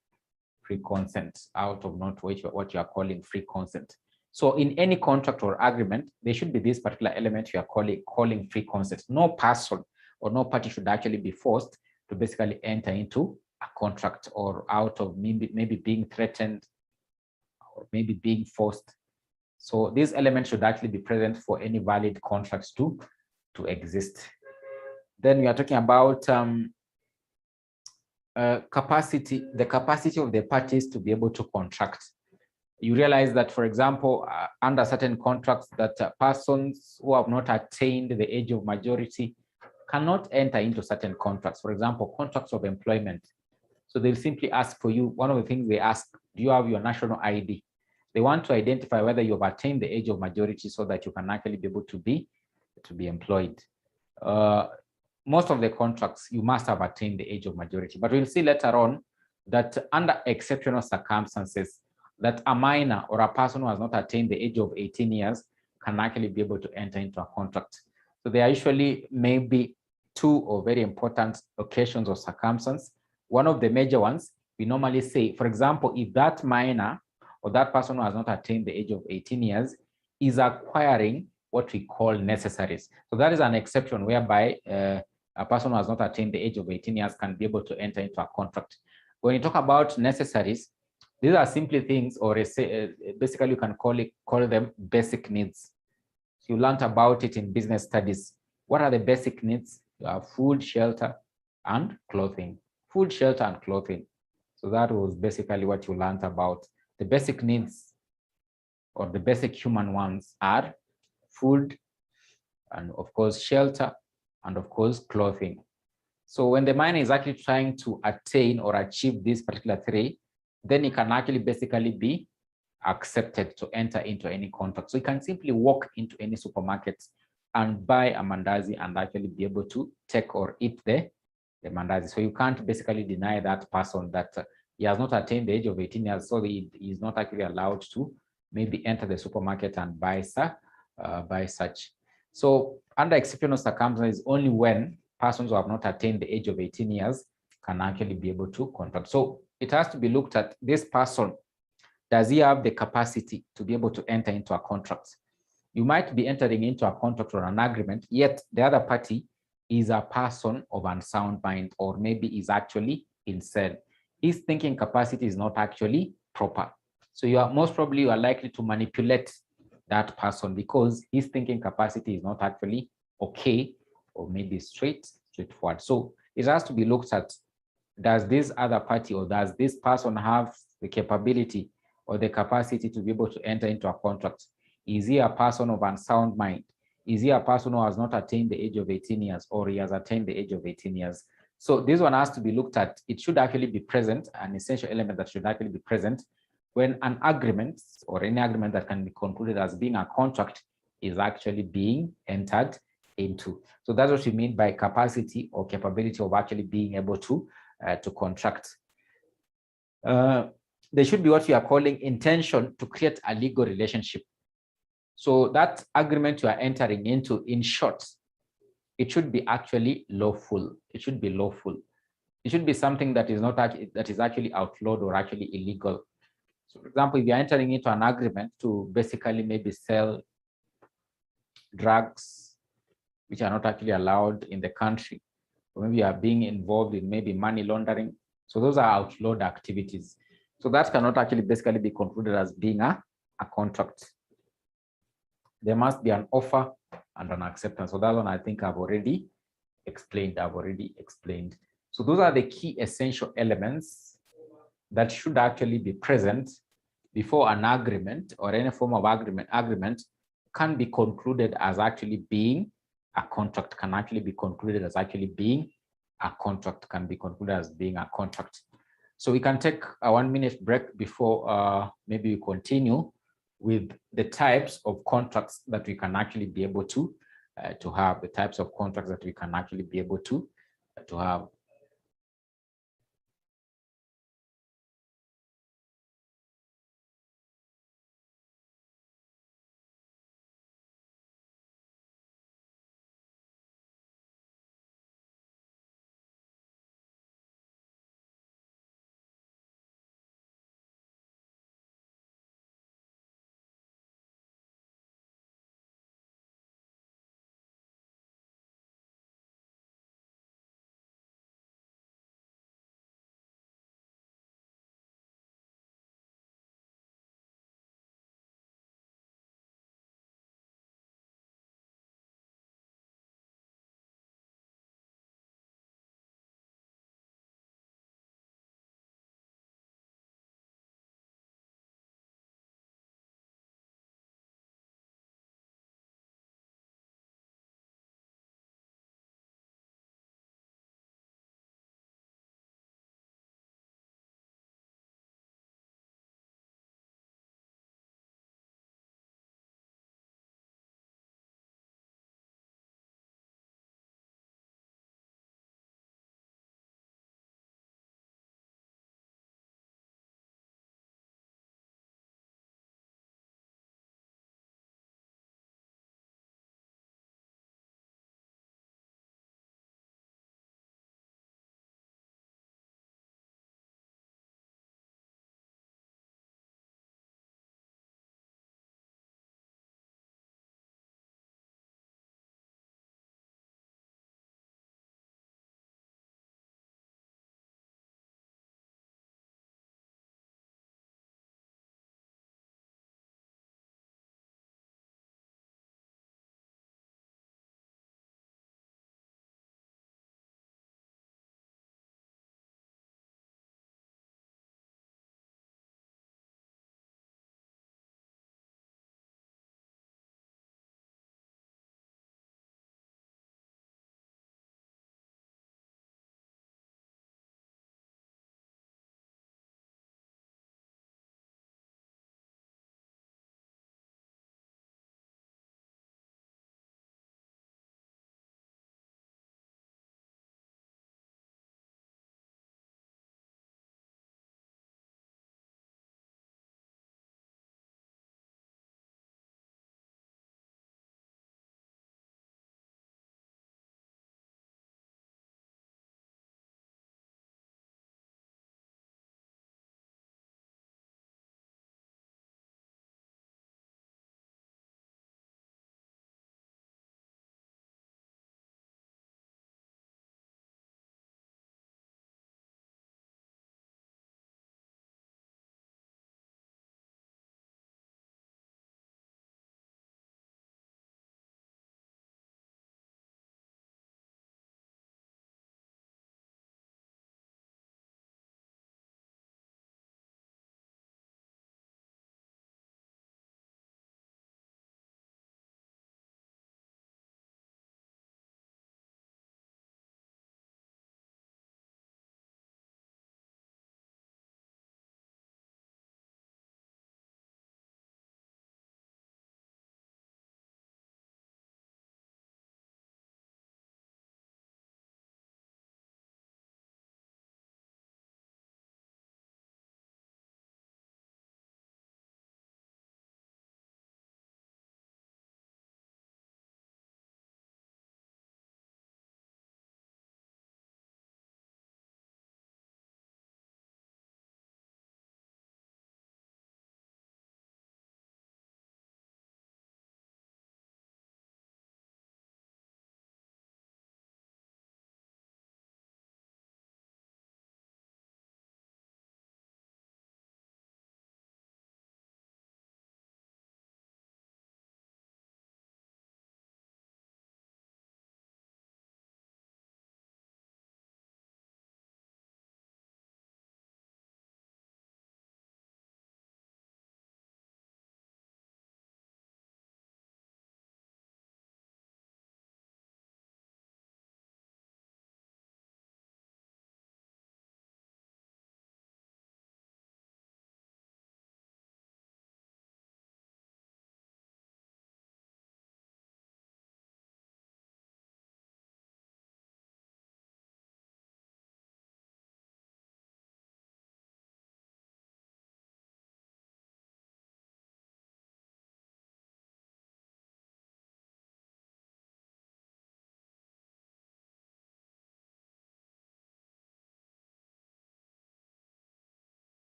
consent, out of not what you are calling free consent. So in any contract or agreement, there should be this particular element you are calling free consent. No person or no party should actually be forced to basically enter into a contract or out of maybe being threatened or maybe being forced. So these elements should actually be present for any valid contracts to exist. Then we are talking about capacity, the capacity of the parties to be able to contract. You realize that, for example, under certain contracts that persons who have not attained the age of majority cannot enter into certain contracts. For example, contracts of employment. So they'll simply ask for you, one of the things they ask, do you have your national ID? They want to identify whether you have attained the age of majority so that you can actually be able to be employed. Most of the contracts, you must have attained the age of majority, but we'll see later on that under exceptional circumstances, that a minor or a person who has not attained the age of 18 years can actually be able to enter into a contract. So there are usually maybe two or very important occasions or circumstances. One of the major ones, we normally say, for example, if that minor or that person who has not attained the age of 18 years is acquiring what we call necessaries. So that is an exception whereby a person who has not attained the age of 18 years can be able to enter into a contract. When you talk about necessaries, these are simply things, or basically you can call them basic needs. So you learned about it in business studies. What are the basic needs? You have food, shelter, and clothing. Food, shelter, and clothing. So that was basically what you learned about. The basic needs, or the basic human ones, are food, and of course shelter, and of course clothing. So when the miner is actually trying to attain or achieve these particular three, then it can actually basically be accepted to enter into any contract. So you can simply walk into any supermarket and buy a mandazi and actually be able to take or eat the mandazi. So you can't basically deny that person that he has not attained the age of 18 years, so he is not actually allowed to maybe enter the supermarket and buy such. So under exceptional circumstances, only when persons who have not attained the age of 18 years can actually be able to contract. So it has to be looked at, this person, does he have the capacity to be able to enter into a contract? you might be entering into a contract or an agreement, yet the other party is a person of unsound mind, or maybe is actually insane. His thinking capacity is not actually proper. So you are most probably you are likely to manipulate that person because his thinking capacity is not actually okay, or maybe straightforward. So it has to be looked at. Does this other party or does this person have the capability or the capacity to be able to enter into a contract? Is he a person of unsound mind? Is he a person who has not attained the age of 18 years, or he has attained the age of 18 years? So this one has to be looked at. It should actually be present, an essential element that should actually be present when an agreement or any agreement that can be concluded as being a contract is actually being entered into. So that's what we mean by capacity or capability of actually being able to contract. There should be what we are calling intention to create a legal relationship. So that agreement you are entering into, in short, it should be actually lawful. It should be lawful. It should be something that is not actually, that is actually outlawed or actually illegal. So, for example, if you're entering into an agreement to basically maybe sell drugs which are not actually allowed in the country, or maybe you are being involved in maybe money laundering, so those are outlawed activities. So that cannot actually basically be concluded as being a contract. There must be an offer and an acceptance. So that one I think I've already explained. So those are the key essential elements that should actually be present before an agreement or any form of agreement can be concluded as actually being a contract, can actually be concluded as actually being a contract, can be concluded as being a contract. So we can take a 1-minute break before maybe we continue with the types of contracts that we can actually be able to have, the types of contracts that we can actually be able to have.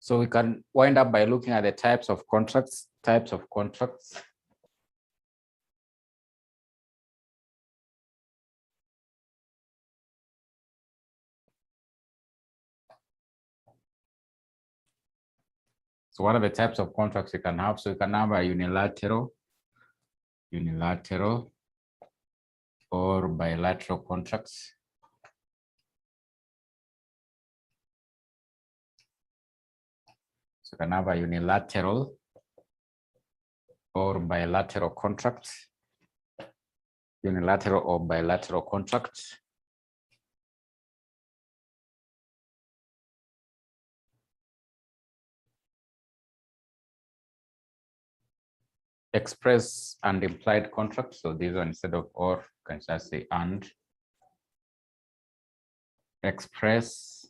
So we can wind up by looking at the types of contracts. So what are the types of contracts you can have? So you can have a unilateral or bilateral contracts. So you can have a unilateral or bilateral contracts. Unilateral or bilateral contracts. Express and implied contracts. So these are instead of or, you can just say and. Express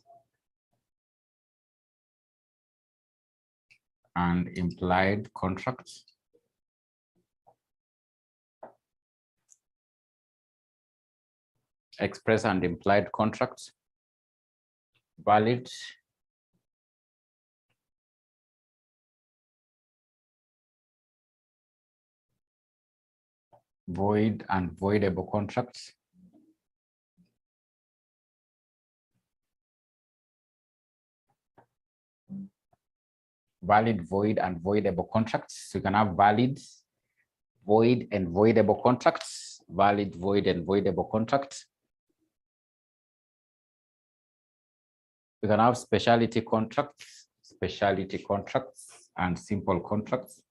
and implied contracts. Express and implied contracts. Valid void and voidable contracts. Valid, void, and voidable contracts. So you can have valid, void, and voidable contracts. Valid, void, and voidable contracts. We can have specialty contracts and simple contracts.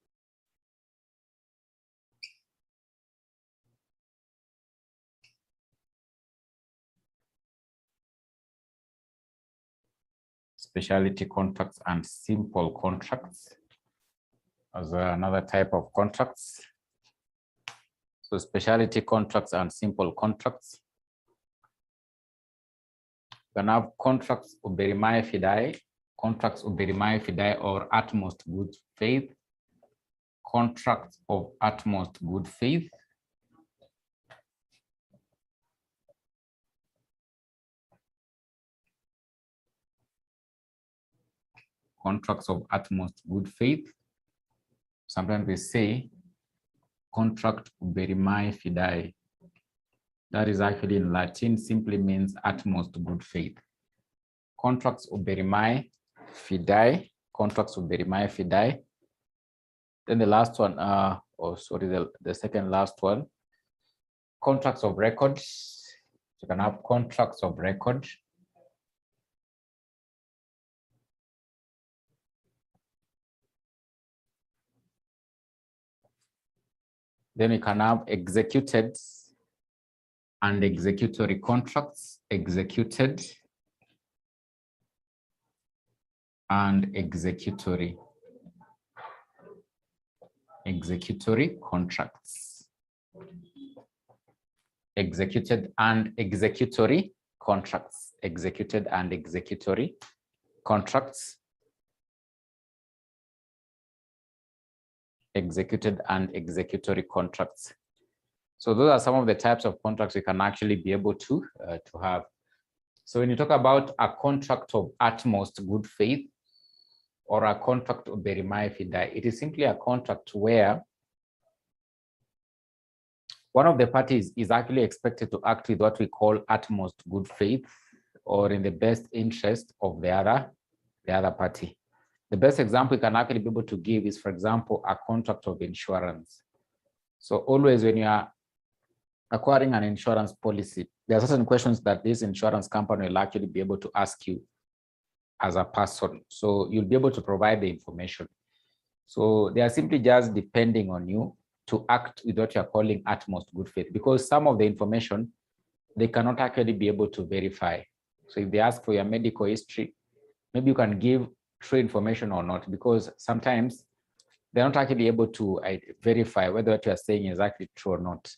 Specialty contracts and simple contracts as another type of contracts. So specialty contracts and simple contracts. You can have contracts 𝗖𝗙𝗙𝗑 fidei, or utmost good faith. Contracts of utmost good faith. Contracts of utmost good faith. Sometimes we say contract 𝗖𝗙𝗙𝗑 fidei. That is actually in Latin, simply means utmost good faith. Contracts 𝗖𝗙𝗙𝗑 fidei, contracts 𝗖𝗙𝗙𝗑 fidei. Then the last one, the second last one, contracts of record. You can have contracts of record. Then we can have executed and executory contracts. Executed and executory contracts. Executed and executory contracts. Executed and executory contracts. Executed and executory contracts. So those are some of the types of contracts we can actually be able to have. So when you talk about a contract of utmost good faith or a contract of 𝗖𝗙𝗙𝗑 fidei, it is simply a contract where one of the parties is actually expected to act with what we call utmost good faith or in the best interest of the other party. The best example we can actually be able to give is, for example, a contract of insurance. So always when you are acquiring an insurance policy, there are certain questions that this insurance company will actually be able to ask you as a person. So you'll be able to provide the information. So they are simply just depending on you to act with what you're calling utmost good faith, because some of the information they cannot actually be able to verify. So if they ask for your medical history, maybe you can give true information or not, because sometimes they're not actually able to verify whether what you're saying is actually true or not.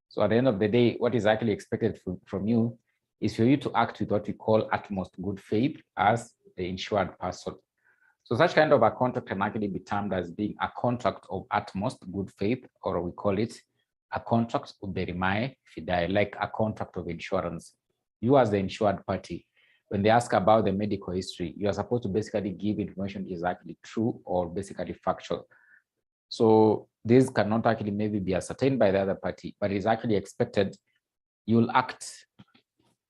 So at the end of the day, what is actually expected from you is for you to act with what we call utmost good faith as the insured person. So such kind of a contract can actually be termed as being a contract of utmost good faith, or we call it a contract of 𝗖𝗙𝗙𝗑 fidei, like a contract of insurance. You as the insured party, when they ask about the medical history, you are supposed to basically give information that is actually true or basically factual. So this cannot actually maybe be ascertained by the other party, but it is actually expected you will act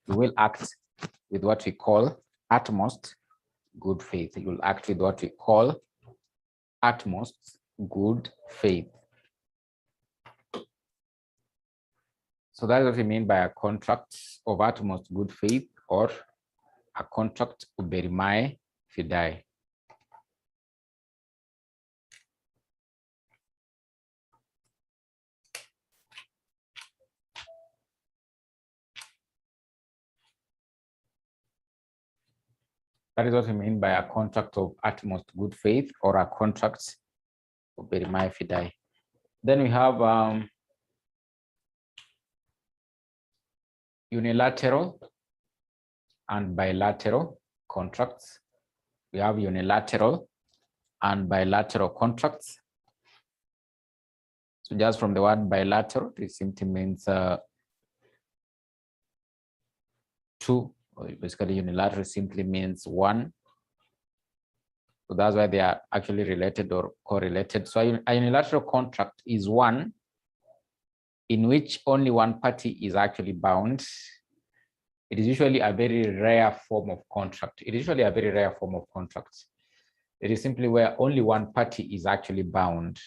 with what we call utmost good faith. You will act with what we call utmost good faith. So that's what we mean by a contract of utmost good faith, or a contract 𝗖𝗙𝗙𝗎 fidei. That is what we mean by a contract of utmost good faith, or a contract 𝗖𝗙𝗙𝗎 fidei. Then we have unilateral and bilateral contracts. We have unilateral and bilateral contracts. So just from the word bilateral, it simply means two. Basically, unilateral simply means one. So that's why they are actually related or correlated. So a unilateral contract is one in which only one party is actually bound. It is usually a very rare form of contract. It is simply where only one party is actually bound.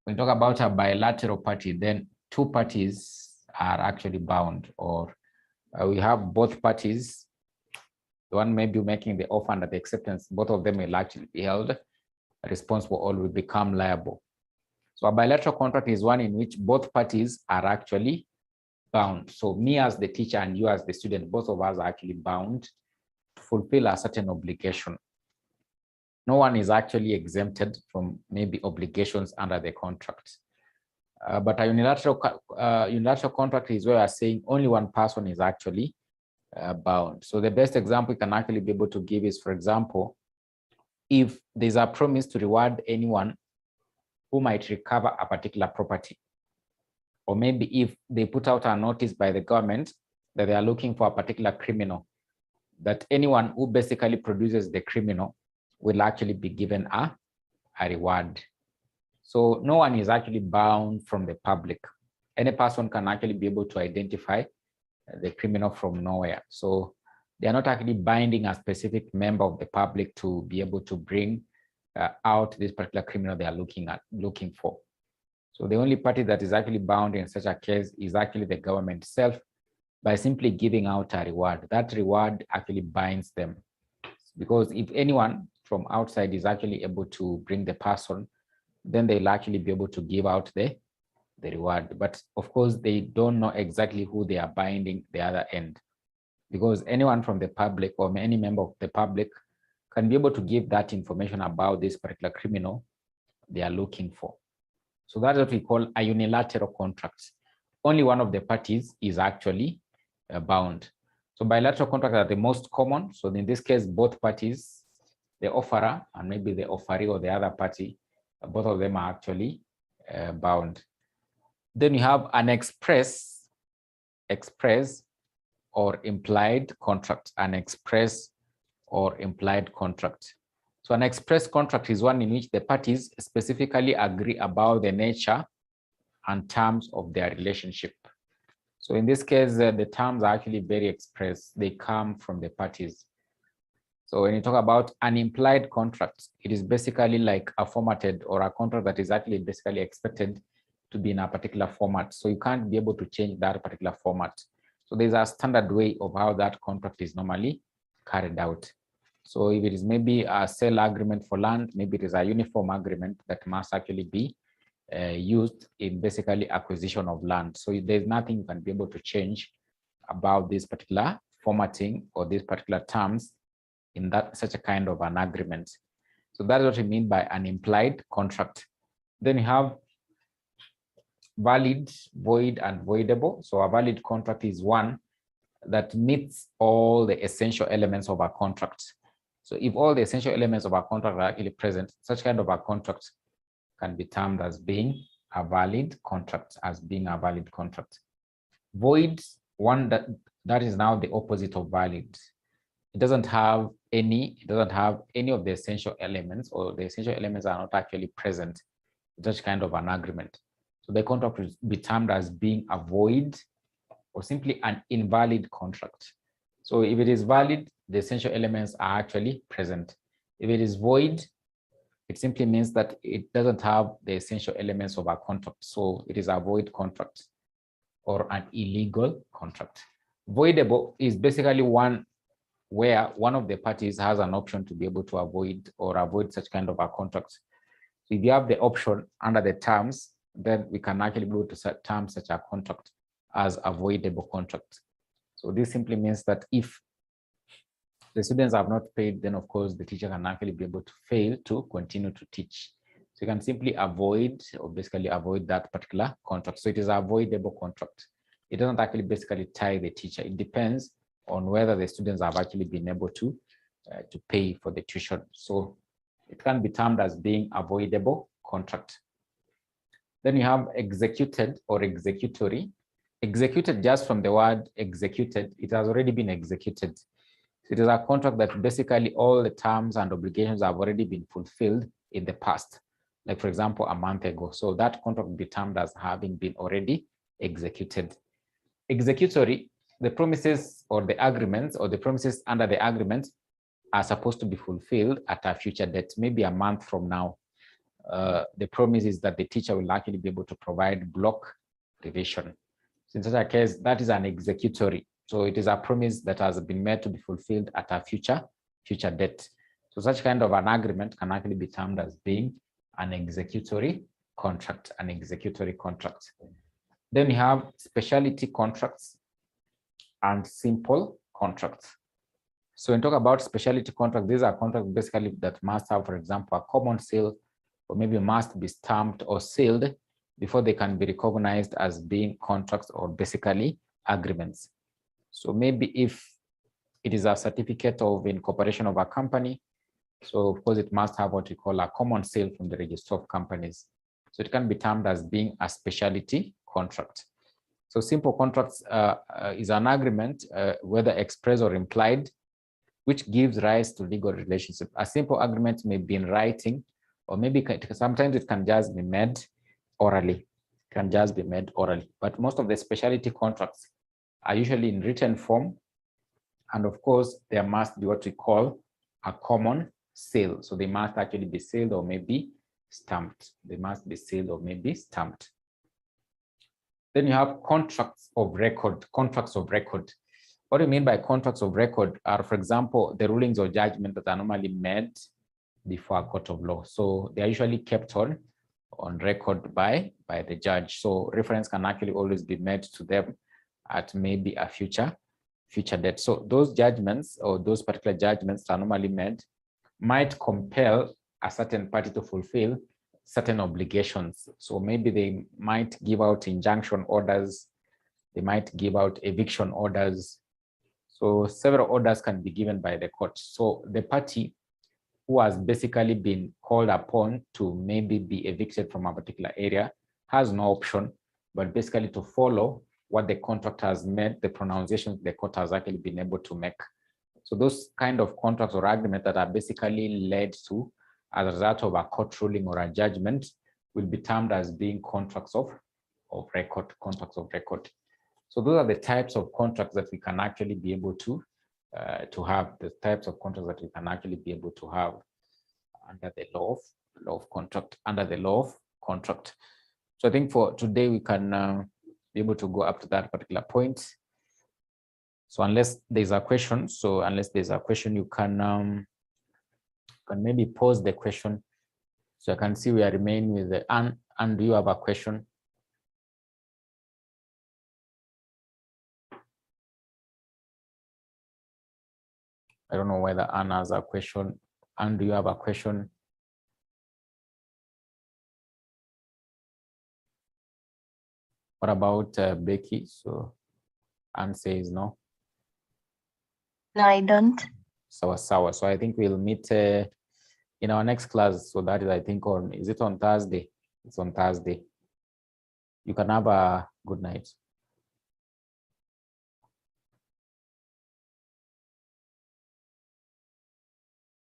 When we talk about a bilateral party, then two parties are actually bound, or we have both parties, the one maybe making the offer and the acceptance, both of them will actually be held responsible or will become liable. So a bilateral contract is one in which both parties are actually bound. So me as the teacher and you as the student, both of us are actually bound to fulfill a certain obligation. No one is actually exempted from maybe obligations under the contract. But a unilateral contract is where we are saying only one person is actually bound. So the best example we can actually be able to give is, for example, if there's a promise to reward anyone who might recover a particular property, or maybe if they put out a notice by the government that they are looking for a particular criminal, that anyone who basically produces the criminal will actually be given a reward. So no one is actually bound from the public. Any person can actually be able to identify the criminal from nowhere. So they are not actually binding a specific member of the public to be able to bring out this particular criminal they are looking for. So the only party that is actually bound in such a case is actually the government itself, by simply giving out a reward. That reward actually binds them, because if anyone from outside is actually able to bring the person, then they'll actually be able to give out the reward. But of course, they don't know exactly who they are binding the other end, because anyone from the public or any member of the public can be able to give that information about this particular criminal they are looking for. So that's what we call a unilateral contract. Only one of the parties is actually bound. So bilateral contracts are the most common. So in this case, both parties, the offerer and maybe the offeree or the other party, both of them are actually bound. Then you have an express or implied contract, an express or implied contract. So an express contract is one in which the parties specifically agree about the nature and terms of their relationship. So in this case, the terms are actually very express. They come from the parties. So when you talk about an implied contract, it is basically like a formatted or a contract that is actually basically expected to be in a particular format. So you can't be able to change that particular format. So there's a standard way of how that contract is normally carried out. So if it is maybe a sale agreement for land, maybe it is a uniform agreement that must actually be used in basically acquisition of land. So there's nothing you can be able to change about this particular formatting or these particular terms in that such a kind of an agreement. So that's what we mean by an implied contract. Then you have valid, void, and voidable. So a valid contract is one that meets all the essential elements of a contract. So if all the essential elements of a contract are actually present, such kind of a contract can be termed as being a valid contract, Void, one that is now the opposite of valid. It doesn't have any of the essential elements, or the essential elements are not actually present in such kind of an agreement. So the contract will be termed as being a void or simply an invalid contract. So if it is valid, the essential elements are actually present. If it is void, it simply means that it doesn't have the essential elements of a contract. So it is a void contract or an illegal contract. Voidable is basically one where one of the parties has an option to be able to avoid such kind of a contract. So if you have the option under the terms, then we can actually be able to term such a contract as a voidable contract. So this simply means that if the students have not paid, then of course the teacher can actually be able to fail to continue to teach. So you can simply avoid, or basically avoid, that particular contract. So it is a voidable contract. It doesn't actually basically tie the teacher. It depends on whether the students have actually been able to pay for the tuition. So it can be termed as being a voidable contract. Then you have executed or executory. Executed, just from the word executed, it has already been executed. It is a contract that basically all the terms and obligations have already been fulfilled in the past, like for example, a month ago. So that contract will be termed as having been already executed. Executory, the promises or the agreements or the promises under the agreement are supposed to be fulfilled at a future date, maybe a month from now. The promise is that the teacher will actually be able to provide block revision. So in such a case, that is an executory. So it is a promise that has been made to be fulfilled at a future date. So such kind of an agreement can actually be termed as being an executory contract, Then you have specialty contracts and simple contracts. So when we talk about specialty contracts, these are contracts basically that must have, for example, a common seal, or maybe must be stamped or sealed before they can be recognized as being contracts or basically agreements. So maybe if it is a certificate of incorporation of a company, so of course it must have what we call a common seal from the register of companies. So it can be termed as being a specialty contract. So simple contracts is an agreement, whether express or implied, which gives rise to legal relationship. A simple agreement may be in writing, or maybe sometimes it can just be made orally. But most of the specialty contracts are usually in written form. And of course, there must be what we call a common seal. So they must actually be sealed or maybe stamped. Then you have contracts of record. What do you mean by contracts of record are, for example, the rulings or judgment that are normally made before a court of law. So they are usually kept on record by the judge. So reference can actually always be made to them at maybe a future date. So those judgments or those particular judgments that are normally made might compel a certain party to fulfill certain obligations. So maybe they might give out injunction orders, they might give out eviction orders. So several orders can be given by the court. So the party who has basically been called upon to maybe be evicted from a particular area has no option but basically to follow what the contract has made, the pronunciations the court has actually been able to make. So those kind of contracts or agreements that are basically led to as a result of a court ruling or a judgment will be termed as being contracts of record. So those are the types of contracts that we can actually be able to have, the types of contracts that we can actually be able to have under the law of contract. So I think for today we can be able to go up to that particular point. So unless there's a question, you can maybe pose the question. So I can see we are remaining with the Anne. Do you have a question? I don't know whether Anne has a question. Anne, do you have a question? What about Becky? So Anne says no. No, I don't. So I think we'll meet in our next class. So that is, I think, is it on Thursday? It's on Thursday. You can have a good night.